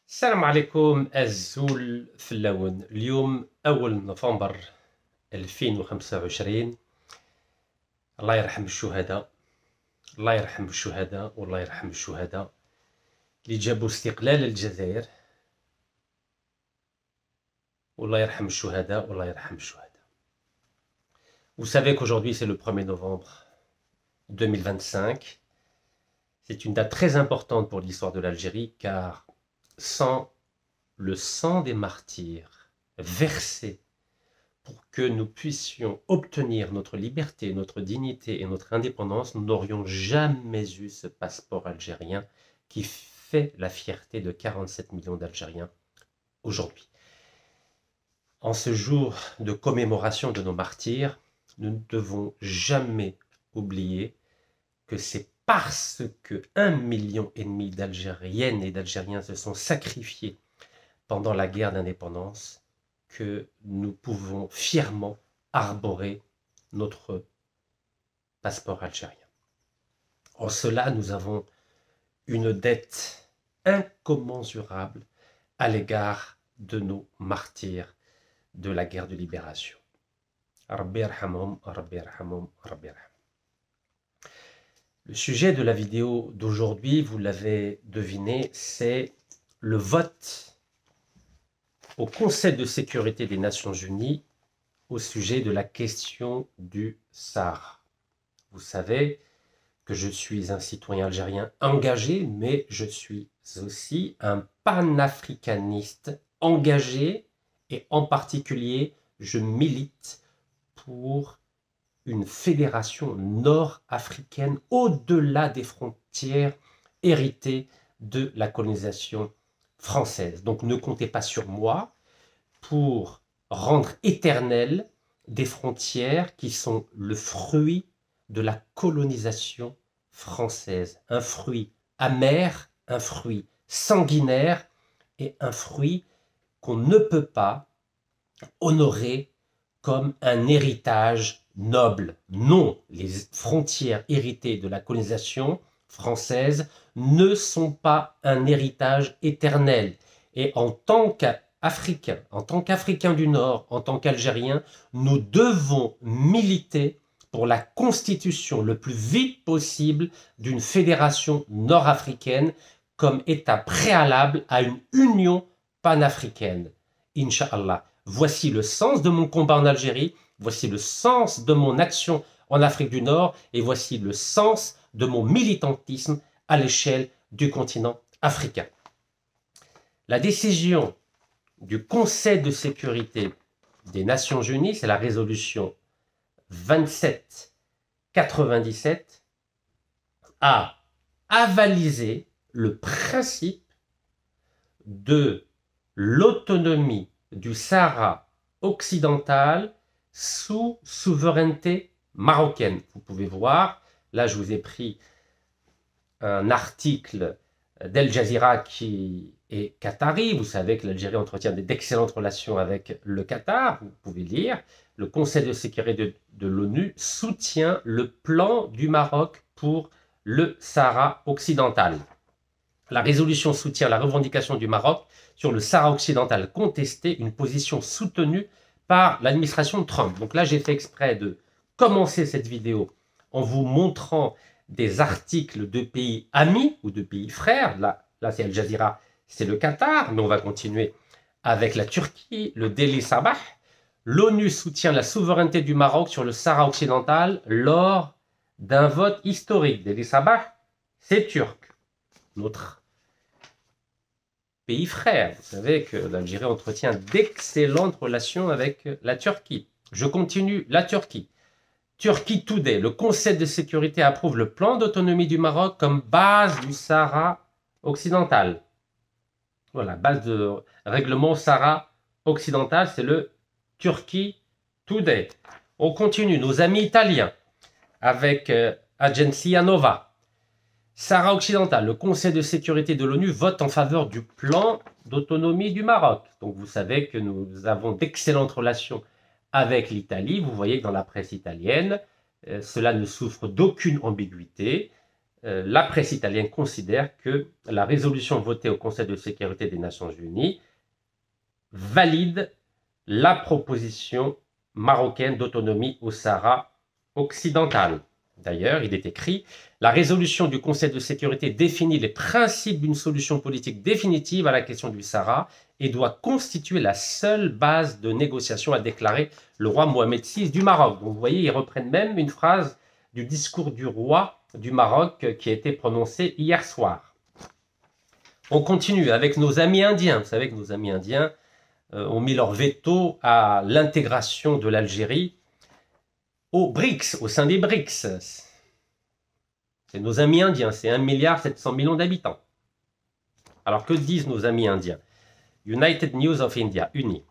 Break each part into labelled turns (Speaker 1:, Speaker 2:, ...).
Speaker 1: السلام عليكم الزول في اللون. اليوم أول نوفمبر 2025. الله يرحم الشهداء، الله يرحم الشهداء والله يرحم الشهداء اللي جابوا استقلال الجزائر، والله يرحم الشهداء والله يرحم الشهداء. Vous savez qu'aujourd'hui c'est le 1er novembre 2025. C'est une date très importante pour l'histoire de l'Algérie car sans le sang des martyrs versé pour que nous puissions obtenir notre liberté, notre dignité et notre indépendance, nous n'aurions jamais eu ce passeport algérien qui fait la fierté de 47 millions d'Algériens aujourd'hui. En ce jour de commémoration de nos martyrs, nous ne devons jamais oublier que c'est parce que 1,5 million d'Algériennes et d'Algériens se sont sacrifiés pendant la guerre d'indépendance que nous pouvons fièrement arborer notre passeport algérien. En cela, nous avons une dette incommensurable à l'égard de nos martyrs de la guerre de libération. Rabbi yarhamhum, Rabbi yarhamhum, Rabbi yarhamhum. Le sujet de la vidéo d'aujourd'hui, vous l'avez deviné, c'est le vote au Conseil de sécurité des Nations Unies au sujet de la question du Sahara. Vous savez que je suis un citoyen algérien engagé, mais je suis aussi un panafricaniste engagé et en particulier, je milite pour une fédération nord-africaine au-delà des frontières héritées de la colonisation française. Donc ne comptez pas sur moi pour rendre éternelles des frontières qui sont le fruit de la colonisation française. Un fruit amer, un fruit sanguinaire et un fruit qu'on ne peut pas honorer comme un héritage noble. Non, les frontières héritées de la colonisation française ne sont pas un héritage éternel. Et en tant qu'Africains, en tant qu'Africains du Nord, en tant qu'Algériens, nous devons militer pour la constitution le plus vite possible d'une fédération nord-africaine comme étape préalable à une union panafricaine. Inch'Allah. Voici le sens de mon combat en Algérie, voici le sens de mon action en Afrique du Nord et voici le sens de mon militantisme à l'échelle du continent africain. La décision du Conseil de sécurité des Nations Unies, c'est la résolution 2797, a avalisé le principe de l'autonomie du Sahara occidental sous souveraineté marocaine. Vous pouvez voir, là je vous ai pris un article d'Al Jazeera qui est qatari. Vous savez que l'Algérie entretient d'excellentes relations avec le Qatar. Vous pouvez lire, le Conseil de sécurité de l'ONU soutient le plan du Maroc pour le Sahara occidental. La résolution soutient la revendication du Maroc sur le Sahara occidental contesté, une position soutenue par l'administration de Trump. Donc là, j'ai fait exprès de commencer cette vidéo en vous montrant des articles de pays amis ou de pays frères. Là c'est Al Jazeera, c'est le Qatar, mais on va continuer avec la Turquie, le Daily Sabah. L'ONU soutient la souveraineté du Maroc sur le Sahara occidental lors d'un vote historique. Daily Sabah, c'est turc. Notre pays frère. Vous savez que l'Algérie entretient d'excellentes relations avec la Turquie. Je continue, la Turquie. Turkey Today, le Conseil de sécurité approuve le plan d'autonomie du Maroc comme base du Sahara occidental. Voilà, base de règlement Sahara occidental, c'est le Turkey Today. On continue, nos amis italiens, avec Agenzia Nova. Sahara occidental, le Conseil de sécurité de l'ONU vote en faveur du plan d'autonomie du Maroc. Donc vous savez que nous avons d'excellentes relations avec l'Italie. Vous voyez que dans la presse italienne, cela ne souffre d'aucune ambiguïté. la presse italienne considère que la résolution votée au Conseil de sécurité des Nations Unies valide la proposition marocaine d'autonomie au Sahara occidental. D'ailleurs, il est écrit « La résolution du Conseil de sécurité définit les principes d'une solution politique définitive à la question du Sahara et doit constituer la seule base de négociation », a déclaré le roi Mohamed VI du Maroc. Donc vous voyez, ils reprennent même une phrase du discours du roi du Maroc qui a été prononcé hier soir. On continue avec nos amis indiens. Vous savez que nos amis indiens ont mis leur veto à l'intégration de l'Algérie aux BRICS, au sein des BRICS. C'est nos amis indiens, c'est 1,7 milliard d'habitants. Alors que disent nos amis indiens? United News of India, UNI.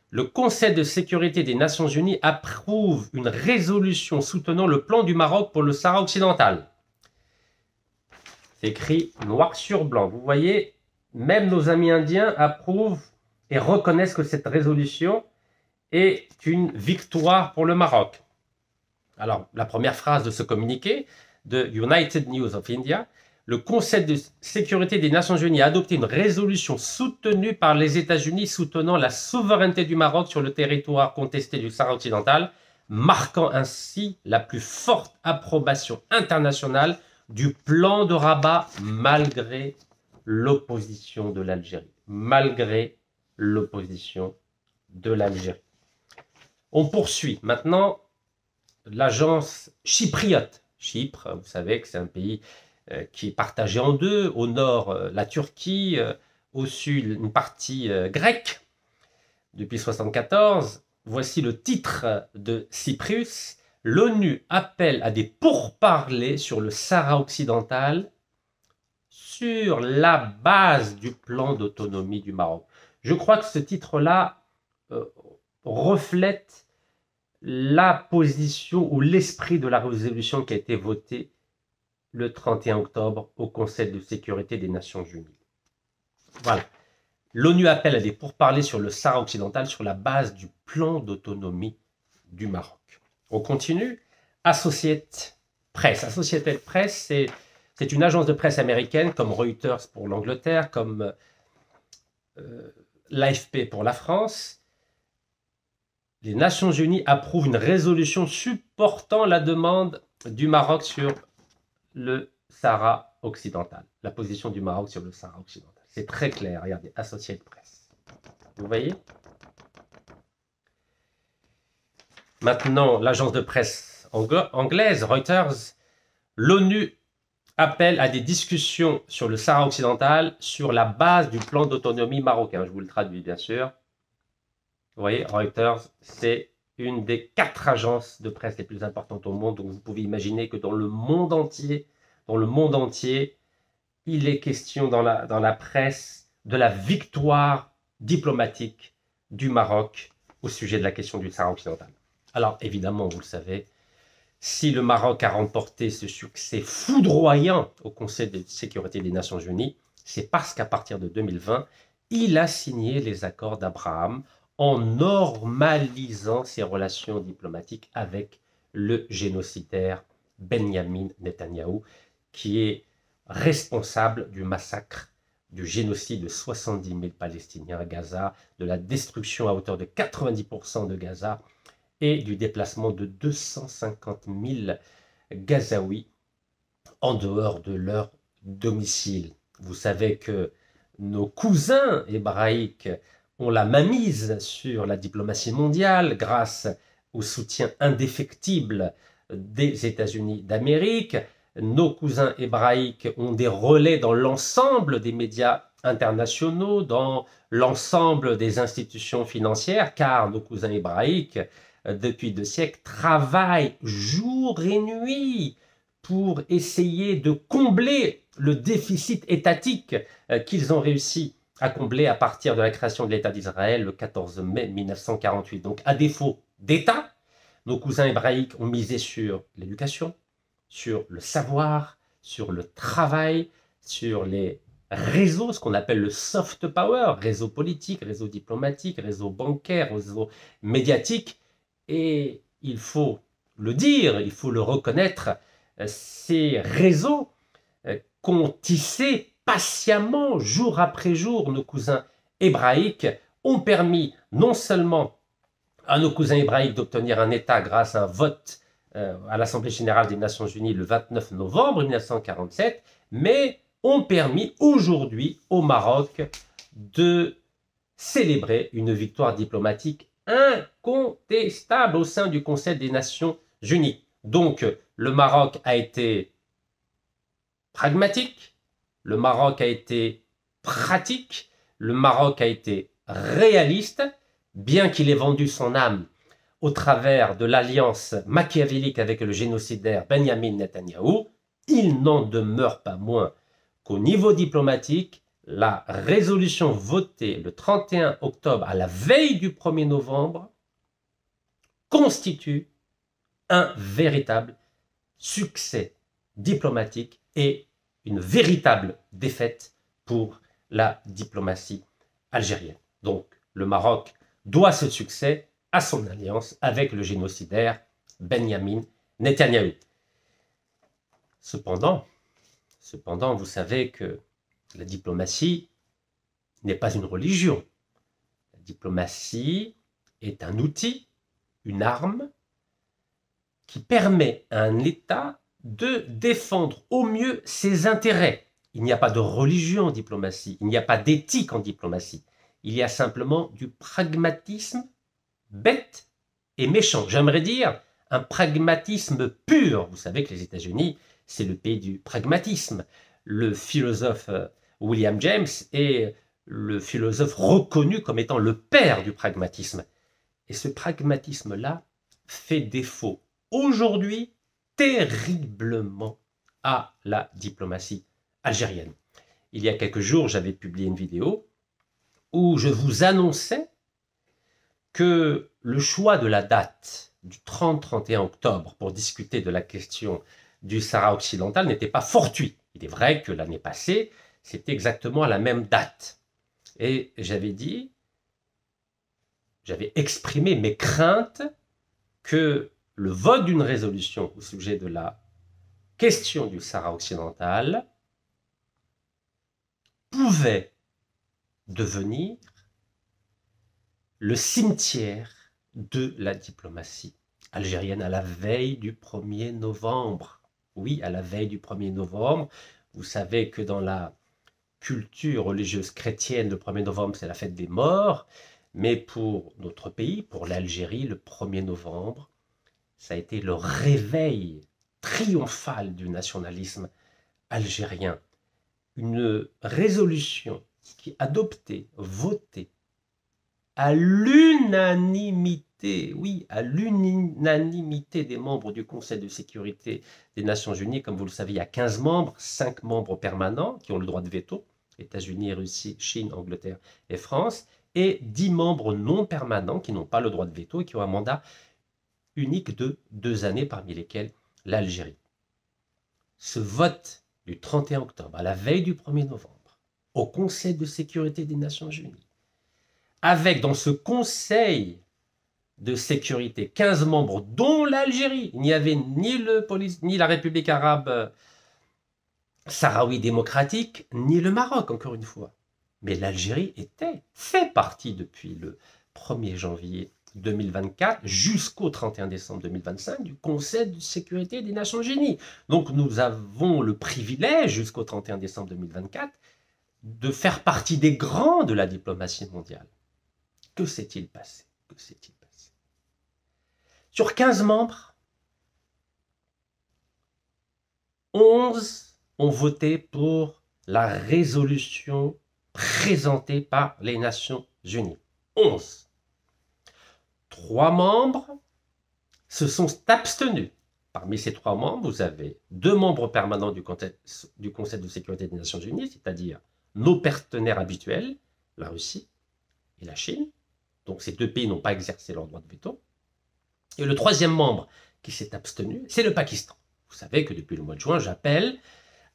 Speaker 1: Le Conseil de sécurité des Nations Unies approuve une résolution soutenant le plan du Maroc pour le Sahara occidental. C'est écrit noir sur blanc. Vous voyez, même nos amis indiens approuvent et reconnaissent que cette résolution est une victoire pour le Maroc. Alors, la première phrase de ce communiqué de United News of India, le Conseil de sécurité des Nations Unies a adopté une résolution soutenue par les États-Unis soutenant la souveraineté du Maroc sur le territoire contesté du Sahara occidental, marquant ainsi la plus forte approbation internationale du plan de Rabat malgré l'opposition de l'Algérie. Malgré l'opposition de l'Algérie. On poursuit maintenant l'agence chypriote. Chypre, vous savez que c'est un pays qui est partagé en deux. Au nord, la Turquie, au sud, une partie grecque. Depuis 1974, voici le titre de Cyprus. L'ONU appelle à des pourparlers sur le Sahara occidental sur la base du plan d'autonomie du Maroc. Je crois que ce titre-là reflète la position ou l'esprit de la résolution qui a été votée le 31 octobre au Conseil de sécurité des Nations Unies. Voilà. L'ONU appelle à des pourparlers sur le Sahara occidental sur la base du plan d'autonomie du Maroc. On continue. Associated Press. Associated Press, c'est une agence de presse américaine comme Reuters pour l'Angleterre, comme l'AFP pour la France. Les Nations Unies approuvent une résolution supportant la demande du Maroc sur le Sahara occidental. La position du Maroc sur le Sahara occidental. C'est très clair. Regardez, Associated Press. Vous voyez? Maintenant, l'agence de presse anglaise, Reuters, l'ONU appelle à des discussions sur le Sahara occidental sur la base du plan d'autonomie marocain. Je vous le traduis, bien sûr. Vous voyez, Reuters, c'est une des 4 agences de presse les plus importantes au monde. Donc, vous pouvez imaginer que dans le monde entier, il est question dans la presse de la victoire diplomatique du Maroc au sujet de la question du Sahara occidental. Alors, évidemment, vous le savez, si le Maroc a remporté ce succès foudroyant au Conseil de sécurité des Nations Unies, c'est parce qu'à partir de 2020, il a signé les accords d'Abraham en normalisant ses relations diplomatiques avec le génocidaire Benyamin Netanyahou, qui est responsable du massacre, du génocide de 70 000 Palestiniens à Gaza, de la destruction à hauteur de 90% de Gaza et du déplacement de 250 000 Gazaouis en dehors de leur domicile. Vous savez que nos cousins hébraïques ont la mainmise sur la diplomatie mondiale grâce au soutien indéfectible des États-Unis d'Amérique. Nos cousins hébraïques ont des relais dans l'ensemble des médias internationaux, dans l'ensemble des institutions financières, car nos cousins hébraïques, depuis 2 siècles, travaillent jour et nuit pour essayer de combler le déficit étatique qu'ils ont réussi à combler à partir de la création de l'État d'Israël le 14 mai 1948. Donc, à défaut d'État, nos cousins hébraïques ont misé sur l'éducation, sur le savoir, sur le travail, sur les réseaux, ce qu'on appelle le soft power, réseau politique, réseau diplomatique, réseau bancaire, réseau médiatique. Et il faut le dire, il faut le reconnaître, ces réseaux qu'ont tissé patiemment, jour après jour, nos cousins hébraïques, ont permis non seulement à nos cousins hébraïques d'obtenir un État grâce à un vote à l'Assemblée générale des Nations unies le 29 novembre 1947, mais ont permis aujourd'hui au Maroc de célébrer une victoire diplomatique incontestable au sein du Conseil des Nations unies. Donc, le Maroc a été pragmatique, le Maroc a été pratique, le Maroc a été réaliste, bien qu'il ait vendu son âme au travers de l'alliance machiavélique avec le génocidaire Benyamin Netanyahou, il n'en demeure pas moins qu'au niveau diplomatique, la résolution votée le 31 octobre à la veille du 1er novembre constitue un véritable succès diplomatique et une véritable défaite pour la diplomatie algérienne. Donc, le Maroc doit ce succès à son alliance avec le génocidaire Benyamin Netanyahou. Cependant, vous savez que la diplomatie n'est pas une religion. La diplomatie est un outil, une arme qui permet à un État de défendre au mieux ses intérêts. Il n'y a pas de religion en diplomatie, il n'y a pas d'éthique en diplomatie. Il y a simplement du pragmatisme bête et méchant. J'aimerais dire un pragmatisme pur. Vous savez que les États-Unis, c'est le pays du pragmatisme. Le philosophe William James est le philosophe reconnu comme étant le père du pragmatisme. Et ce pragmatisme-là fait défaut aujourd'hui terriblement à la diplomatie algérienne. Il y a quelques jours, j'avais publié une vidéo où je vous annonçais que le choix de la date du 30-31 octobre pour discuter de la question du Sahara occidental n'était pas fortuit. Il est vrai que l'année passée, c'était exactement à la même date. Et j'avais exprimé mes craintes que le vote d'une résolution au sujet de la question du Sahara occidental pouvait devenir le cimetière de la diplomatie algérienne à la veille du 1er novembre. Oui, à la veille du 1er novembre. Vous savez que dans la culture religieuse chrétienne, le 1er novembre, c'est la fête des morts. Mais pour notre pays, pour l'Algérie, le 1er novembre, ça a été le réveil triomphal du nationalisme algérien. Une résolution qui est adoptée, votée, à l'unanimité, oui, à l'unanimité des membres du Conseil de sécurité des Nations Unies. Comme vous le savez, il y a 15 membres, 5 membres permanents qui ont le droit de veto, États-Unis, Russie, Chine, Angleterre et France, et 10 membres non permanents qui n'ont pas le droit de veto et qui ont un mandat unique de 2 années, parmi lesquels l'Algérie. Ce vote du 31 octobre, à la veille du 1er novembre, au Conseil de sécurité des Nations Unies, avec dans ce Conseil de sécurité 15 membres, dont l'Algérie, il n'y avait ni la République arabe sahraoui démocratique, ni le Maroc, encore une fois. Mais l'Algérie fait partie depuis le 1er janvier 2024 jusqu'au 31 décembre 2025 du Conseil de sécurité des Nations Unies. Donc nous avons le privilège jusqu'au 31 décembre 2024 de faire partie des grands de la diplomatie mondiale. Que s'est-il passé? Sur 15 membres, 11 ont voté pour la résolution présentée par les Nations Unies. 11. 3 membres se sont abstenus. Parmi ces 3 membres, vous avez 2 membres permanents du Conseil de sécurité des Nations Unies, c'est-à-dire nos partenaires habituels, la Russie et la Chine. Donc ces 2 pays n'ont pas exercé leur droit de veto. Et le 3e membre qui s'est abstenu, c'est le Pakistan. Vous savez que depuis le mois de juin, j'appelle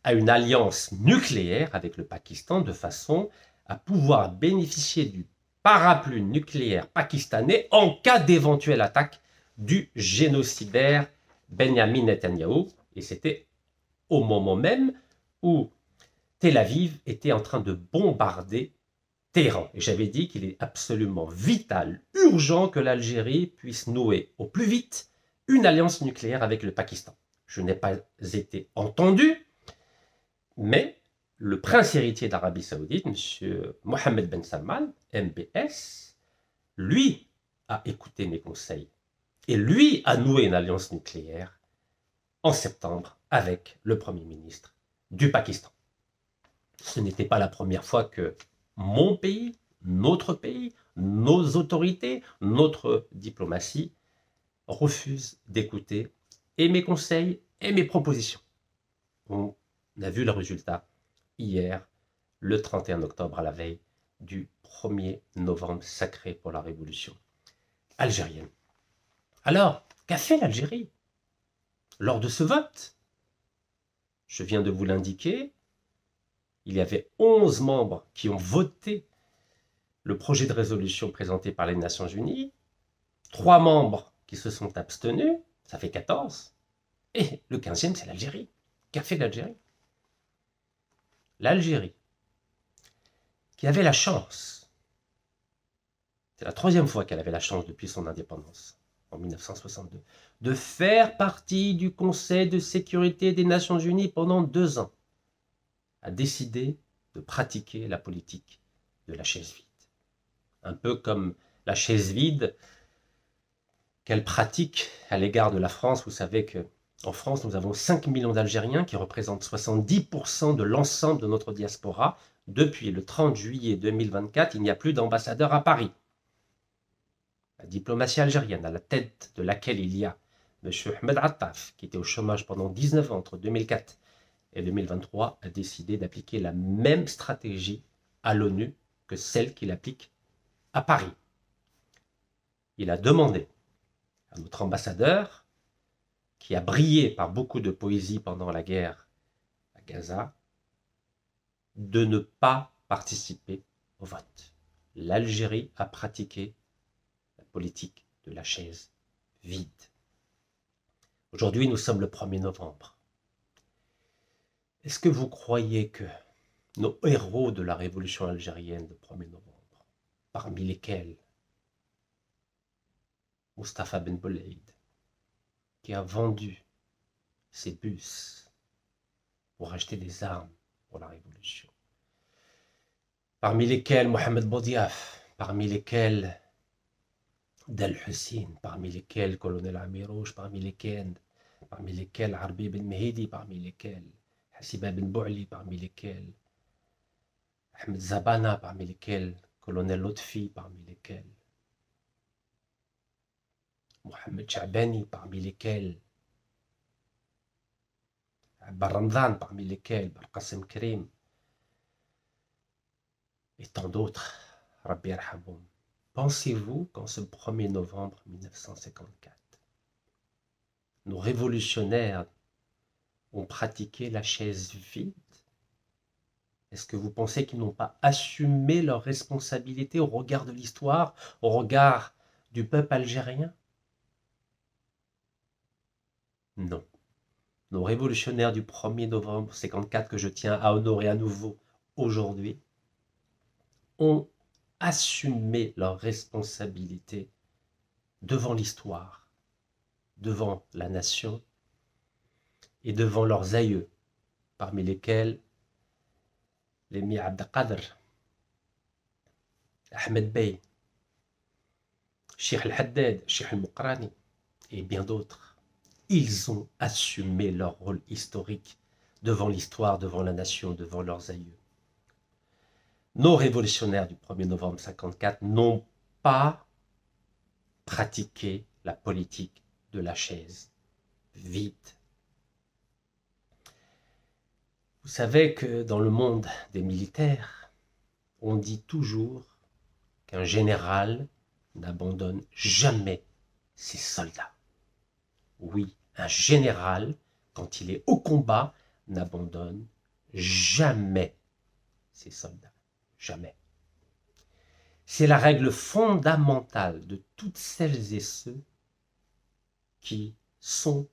Speaker 1: à une alliance nucléaire avec le Pakistan de façon à pouvoir bénéficier du parapluie nucléaire pakistanais en cas d'éventuelle attaque du génocidaire Benyamin Netanyahou. Et c'était au moment même où Tel Aviv était en train de bombarder Téhéran. Et j'avais dit qu'il est absolument vital, urgent que l'Algérie puisse nouer au plus vite une alliance nucléaire avec le Pakistan. Je n'ai pas été entendu, mais le prince héritier d'Arabie Saoudite, M. Mohammed Ben Salman, MBS, lui a écouté mes conseils et lui a noué une alliance nucléaire en septembre avec le Premier ministre du Pakistan. Ce n'était pas la première fois que mon pays, nos autorités, notre diplomatie refusent d'écouter et mes conseils et mes propositions. On a vu le résultat hier, le 31 octobre, à la veille du 1er novembre sacré pour la révolution algérienne. Alors, qu'a fait l'Algérie lors de ce vote? Je viens de vous l'indiquer, il y avait 11 membres qui ont voté le projet de résolution présenté par les Nations Unies, 3 membres qui se sont abstenus, ça fait 14, et le 15e, c'est l'Algérie. Qu'a fait l'Algérie? L'Algérie, qui avait la chance, c'est la 3e fois qu'elle avait la chance depuis son indépendance, en 1962, de faire partie du Conseil de sécurité des Nations Unies pendant 2 ans, a décidé de pratiquer la politique de la chaise vide. Un peu comme la chaise vide qu'elle pratique à l'égard de la France. Vous savez qu'en France, nous avons 5 millions d'Algériens qui représentent 70% de l'ensemble de notre diaspora. Depuis le 30 juillet 2024, il n'y a plus d'ambassadeur à Paris. La diplomatie algérienne, à la tête de laquelle il y a M. Ahmed Attaf, qui était au chômage pendant 19 ans entre 2004 et 2023, a décidé d'appliquer la même stratégie à l'ONU que celle qu'il applique à Paris. Il a demandé à notre ambassadeur, qui a brillé par beaucoup de poésie pendant la guerre à Gaza, de ne pas participer au vote. L'Algérie a pratiqué la politique de la chaise vide. Aujourd'hui, nous sommes le 1er novembre. Est-ce que vous croyez que nos héros de la révolution algérienne du 1er novembre, parmi lesquels Mustapha Ben Boulaïd, qui a vendu ses bus pour acheter des armes pour la révolution, parmi lesquels Mohamed Boudiaf, parmi lesquels Del Hussein, parmi lesquels Colonel Amirouche, parmi lesquels Arbi Ben Mehidi, parmi lesquels Hassiba Ben Bouali, parmi lesquels Ahmed Zabana, parmi lesquels Colonel Lotfi, parmi lesquels Mohamed Chabani, parmi lesquels Abbar Ramzan, parmi lesquels Barqasem Karim, et tant d'autres, Rabbi Arhamoum. Pensez-vous qu'en ce 1er novembre 1954, nos révolutionnaires ont pratiqué la chaise vide? Est-ce que vous pensez qu'ils n'ont pas assumé leurs responsabilités au regard de l'histoire, au regard du peuple algérien? Non. Nos révolutionnaires du 1er novembre 1954, que je tiens à honorer à nouveau aujourd'hui, ont assumé leurs responsabilités devant l'histoire, devant la nation et devant leurs aïeux, parmi lesquels l'émir Abdelkader, Ahmed Bey, Cheikh Al-Haddad, Cheikh Al-Moukrani et bien d'autres. Ils ont assumé leur rôle historique devant l'histoire, devant la nation, devant leurs aïeux. Nos révolutionnaires du 1er novembre 1954 n'ont pas pratiqué la politique de la chaise vide. Vous savez que dans le monde des militaires, on dit toujours qu'un général n'abandonne jamais ses soldats. Oui, un général, quand il est au combat, n'abandonne jamais ses soldats. Jamais. C'est la règle fondamentale de toutes celles et ceux qui sont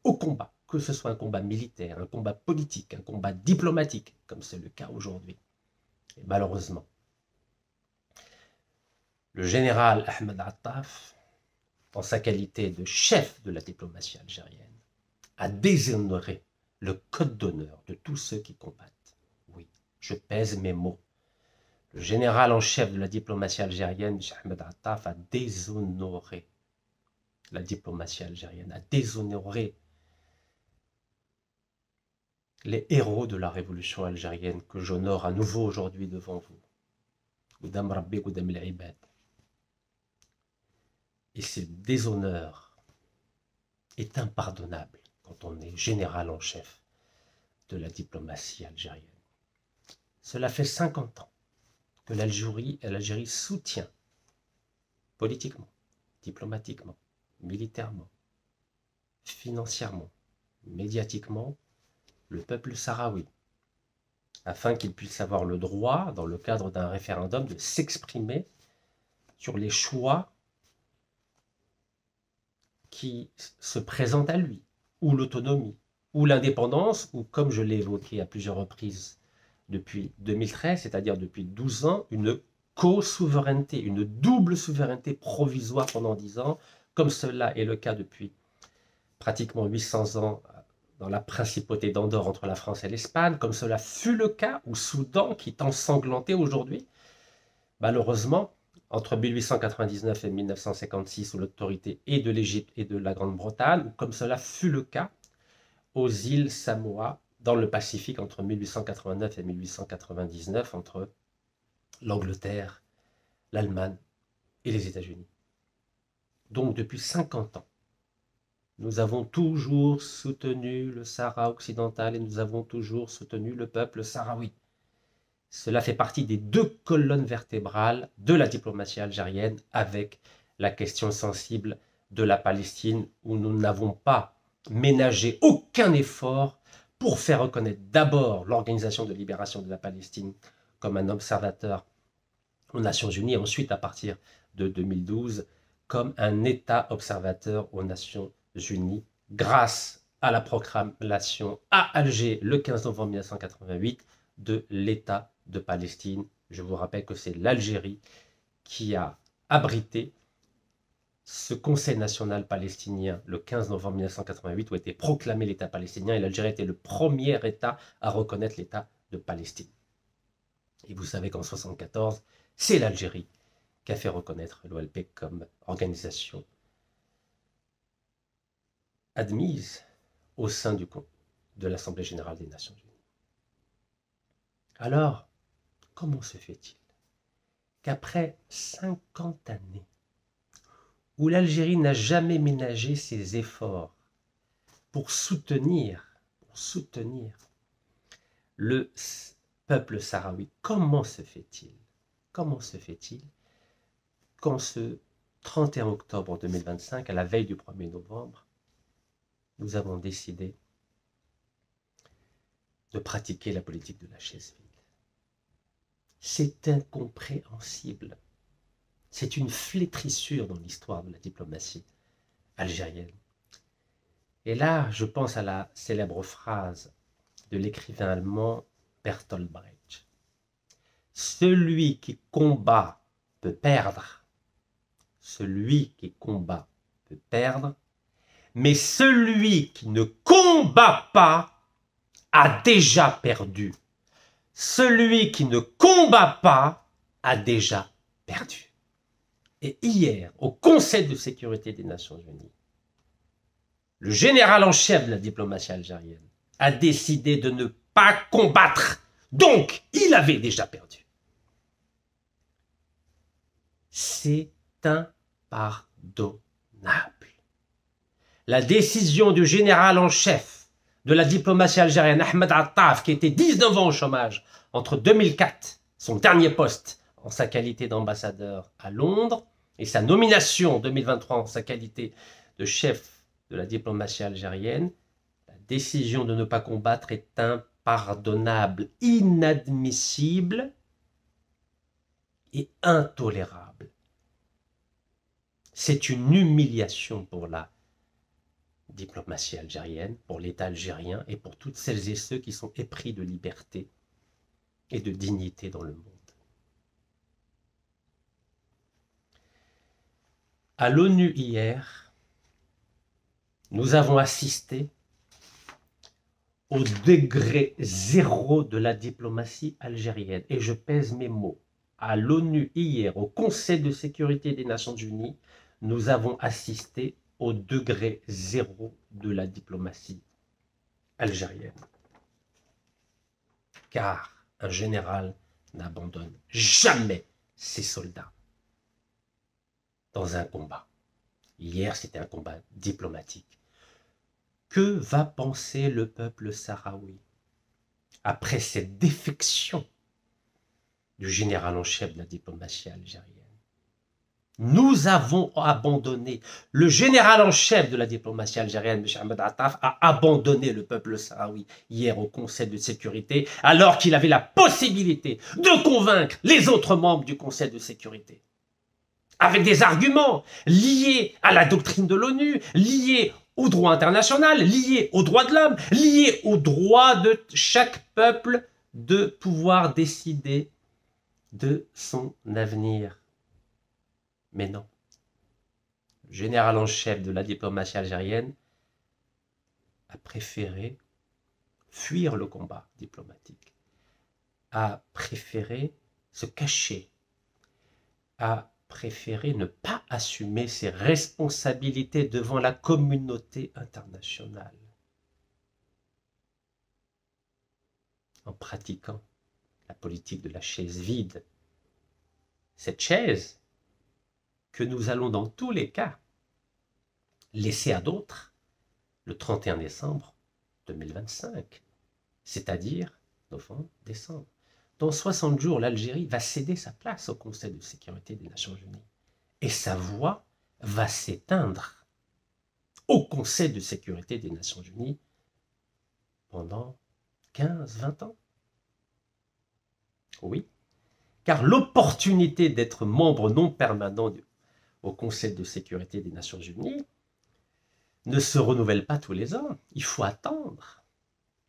Speaker 1: au combat, que ce soit un combat militaire, un combat politique, un combat diplomatique, comme c'est le cas aujourd'hui. Et malheureusement, le général Ahmed Attaf, en sa qualité de chef de la diplomatie algérienne, a déshonoré le code d'honneur de tous ceux qui combattent. Oui, je pèse mes mots. Le général en chef de la diplomatie algérienne, Ahmed Attaf, a déshonoré la diplomatie algérienne, a déshonoré les héros de la révolution algérienne que j'honore à nouveau aujourd'hui devant vous. Goudam Rabbi, Goudam al-Ibad. Et ce déshonneur est impardonnable quand on est général en chef de la diplomatie algérienne. Cela fait 50 ans que l'Algérie soutient politiquement, diplomatiquement, militairement, financièrement, médiatiquement, le peuple sahraoui, afin qu'il puisse avoir le droit, dans le cadre d'un référendum, de s'exprimer sur les choix qui se présentent à lui, ou l'autonomie, ou l'indépendance, ou comme je l'ai évoqué à plusieurs reprises depuis 2013, c'est-à-dire depuis 12 ans, une co-souveraineté, une double souveraineté provisoire pendant 10 ans, comme cela est le cas depuis pratiquement 800 ans dans la principauté d'Andorre entre la France et l'Espagne, comme cela fut le cas au Soudan qui est ensanglanté aujourd'hui. Malheureusement, entre 1899 et 1956, sous l'autorité et de l'Égypte et de la Grande-Bretagne, comme cela fut le cas aux îles Samoa, dans le Pacifique, entre 1889 et 1899, entre l'Angleterre, l'Allemagne et les États-Unis. Donc depuis 50 ans, nous avons toujours soutenu le Sahara occidental et nous avons toujours soutenu le peuple sahraoui. Cela fait partie des deux colonnes vertébrales de la diplomatie algérienne, avec la question sensible de la Palestine, où nous n'avons pas ménagé aucun effort pour faire reconnaître d'abord l'Organisation de libération de la Palestine comme un observateur aux Nations Unies, et ensuite à partir de 2012 comme un État observateur aux Nations Unies, grâce à la proclamation à Alger le 15 novembre 1988 de l'État de Palestine. Je vous rappelle que c'est l'Algérie qui a abrité ce Conseil national palestinien le 15 novembre 1988 où a été proclamé l'État palestinien, et l'Algérie était le premier État à reconnaître l'État de Palestine. Et vous savez qu'en 1974, c'est l'Algérie qui a fait reconnaître l'OLP comme organisation admise au sein de l'Assemblée générale des Nations unies. Alors, comment se fait-il qu'après 50 années, où l'Algérie n'a jamais ménagé ses efforts pour soutenir le peuple sahraoui, comment se fait-il qu'en ce 31 octobre 2025, à la veille du 1er novembre, nous avons décidé de pratiquer la politique de la chaise vide? C'est incompréhensible. C'est une flétrissure dans l'histoire de la diplomatie algérienne. Et là, je pense à la célèbre phrase de l'écrivain allemand Bertolt Brecht. Celui qui combat peut perdre. Celui qui combat peut perdre. Mais celui qui ne combat pas a déjà perdu. Celui qui ne combat pas a déjà perdu. Et hier, au Conseil de sécurité des Nations Unies, le général en chef de la diplomatie algérienne a décidé de ne pas combattre. Donc, il avait déjà perdu. C'est impardonnable. La décision du général en chef de la diplomatie algérienne, Ahmed Attaf, qui était 19 ans au chômage entre 2004, son dernier poste en sa qualité d'ambassadeur à Londres, et sa nomination en 2023 en sa qualité de chef de la diplomatie algérienne, la décision de ne pas combattre est impardonnable, inadmissible et intolérable. C'est une humiliation pour la diplomatie algérienne, pour l'État algérien et pour toutes celles et ceux qui sont épris de liberté et de dignité dans le monde. À l'ONU hier, nous avons assisté au degré zéro de la diplomatie algérienne. Et je pèse mes mots. À l'ONU hier, au Conseil de sécurité des Nations Unies, nous avons assisté au degré zéro de la diplomatie algérienne. Car un général n'abandonne jamais ses soldats dans un combat. Hier, c'était un combat diplomatique. Que va penser le peuple sahraoui après cette défection du général en chef de la diplomatie algérienne? Nous avons abandonné, le général en chef de la diplomatie algérienne, M. Ahmed Attaf, a abandonné le peuple sahraoui hier au Conseil de sécurité, alors qu'il avait la possibilité de convaincre les autres membres du Conseil de sécurité, avec des arguments liés à la doctrine de l'ONU, liés au droit international, liés aux droits de l'homme, liés au droit de chaque peuple de pouvoir décider de son avenir. Mais non. Le général en chef de la diplomatie algérienne a préféré fuir le combat diplomatique, a préféré se cacher, a préféré ne pas assumer ses responsabilités devant la communauté internationale en pratiquant la politique de la chaise vide. Cette chaise que nous allons dans tous les cas laisser à d'autres le 31 décembre 2025, c'est-à-dire novembre-décembre. Dans 60 jours, l'Algérie va céder sa place au Conseil de sécurité des Nations Unies. Et sa voix va s'éteindre au Conseil de sécurité des Nations Unies pendant 15-20 ans. Oui, car l'opportunité d'être membre non permanent au Conseil de sécurité des Nations Unies ne se renouvelle pas tous les ans. Il faut attendre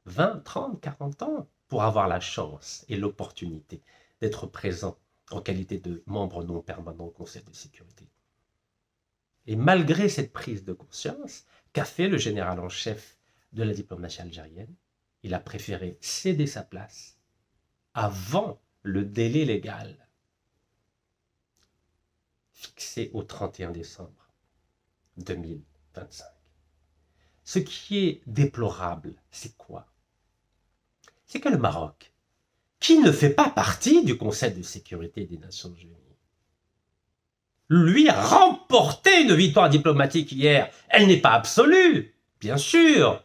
Speaker 1: 20, 30, 40 ans pour avoir la chance et l'opportunité d'être présent en qualité de membre non permanent au Conseil de sécurité. Et malgré cette prise de conscience, qu'a fait le général en chef de la diplomatie algérienne? Il a préféré céder sa place avant le délai légal fixé au 31 décembre 2025. Ce qui est déplorable, c'est quoi? C'est que le Maroc, qui ne fait pas partie du Conseil de sécurité des Nations Unies, lui a remporté une victoire diplomatique hier. Elle n'est pas absolue, bien sûr.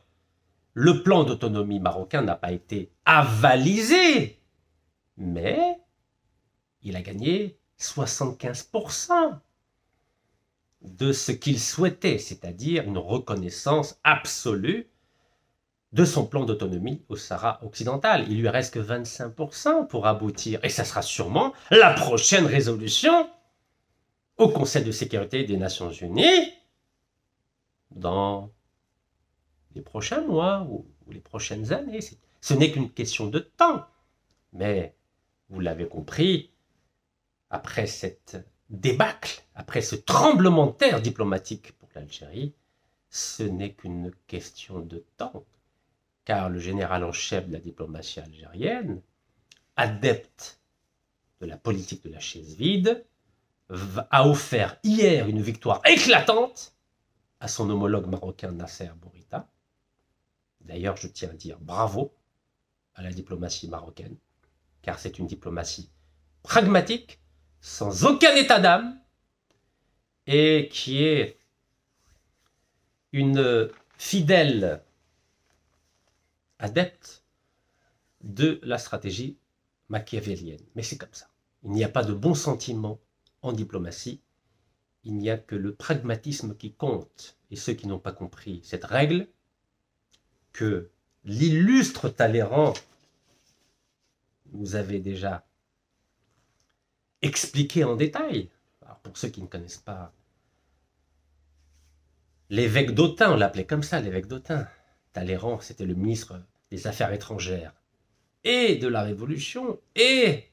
Speaker 1: Le plan d'autonomie marocain n'a pas été avalisé, mais il a gagné 75% de ce qu'il souhaitait, c'est-à-dire une reconnaissance absolue de son plan d'autonomie au Sahara occidental. Il lui reste que 25% pour aboutir, et ça sera sûrement la prochaine résolution au Conseil de sécurité des Nations Unies dans les prochains mois ou les prochaines années. Ce n'est qu'une question de temps. Mais, vous l'avez compris, après cette débâcle, après ce tremblement de terre diplomatique pour l'Algérie, ce n'est qu'une question de temps. Car le général en chef de la diplomatie algérienne, adepte de la politique de la chaise vide, a offert hier une victoire éclatante à son homologue marocain Nasser Bourita. D'ailleurs, je tiens à dire bravo à la diplomatie marocaine, car c'est une diplomatie pragmatique, sans aucun état d'âme, et qui est une fidèle adepte de la stratégie machiavélienne. Mais c'est comme ça. Il n'y a pas de bons sentiments en diplomatie. Il n'y a que le pragmatisme qui compte. Et ceux qui n'ont pas compris cette règle, que l'illustre Talleyrand nous avait déjà expliqué en détail. Alors pour ceux qui ne connaissent pas L'évêque d'Autun, on l'appelait comme ça, l'évêque d'Autun. Talleyrand, c'était le ministre des Affaires étrangères et de la Révolution et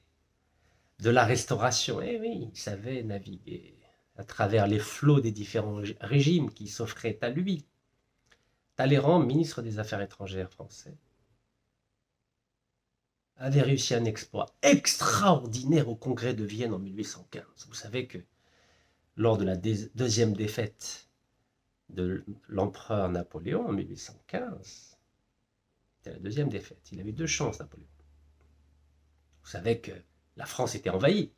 Speaker 1: de la Restauration. Eh oui, il savait naviguer à travers les flots des différents régimes qui s'offraient à lui. Talleyrand, ministre des Affaires étrangères français, avait réussi un exploit extraordinaire au Congrès de Vienne en 1815. Vous savez que lors de la deuxième défaite de l'empereur Napoléon en 1815, c'était la deuxième défaite, il avait 2 chances, Napoléon. Vous savez que la France était envahie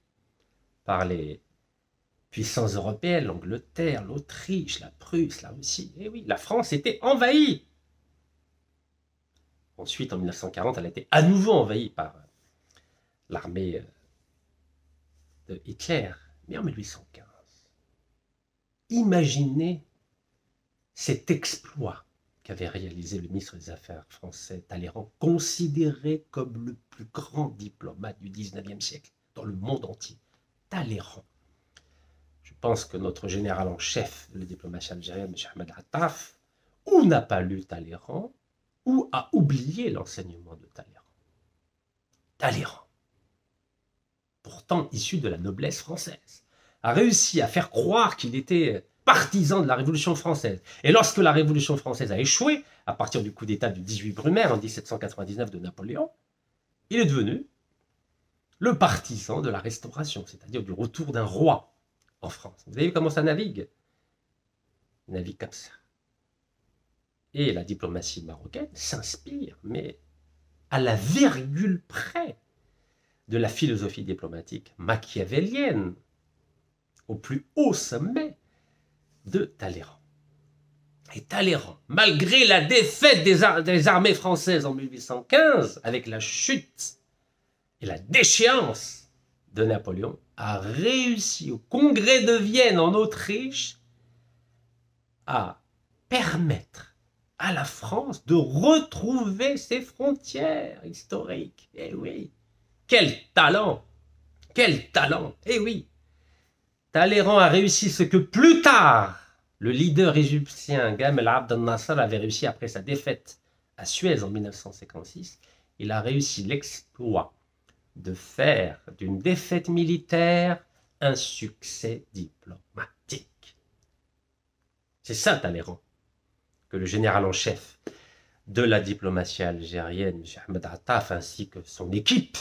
Speaker 1: par les puissances européennes, l'Angleterre, l'Autriche, la Prusse, la Russie. Et oui, la France était envahie. Ensuite, en 1940, elle a été à nouveau envahie par l'armée de Hitler. Mais en 1815, imaginez cet exploit qu'avait réalisé le ministre des Affaires français Talleyrand, considéré comme le plus grand diplomate du 19e siècle dans le monde entier. Talleyrand. Je pense que notre général en chef de la diplomatie algérienne, M. Ahmed Attaf, ou n'a pas lu Talleyrand, ou a oublié l'enseignement de Talleyrand. Talleyrand, pourtant issu de la noblesse française, a réussi à faire croire qu'il était partisan de la Révolution française. Et lorsque la Révolution française a échoué, à partir du coup d'État du 18 Brumaire en 1799 de Napoléon, il est devenu le partisan de la Restauration, c'est-à-dire du retour d'un roi en France. Vous avez vu comment ça navigue? Il navigue comme ça. Et la diplomatie marocaine s'inspire, mais à la virgule près, de la philosophie diplomatique machiavélienne, au plus haut sommet de Talleyrand. Et Talleyrand, malgré la défaite des armées françaises en 1815, avec la chute et la déchéance de Napoléon, a réussi au Congrès de Vienne en Autriche à permettre à la France de retrouver ses frontières historiques. Eh oui, quel talent! Quel talent! Eh oui, Talleyrand a réussi ce que plus tard le leader égyptien Gamal Abdel Nasser avait réussi après sa défaite à Suez en 1956. Il a réussi l'exploit de faire d'une défaite militaire un succès diplomatique. C'est ça Talleyrand, que le général en chef de la diplomatie algérienne, M. Ahmed Attaf, ainsi que son équipe,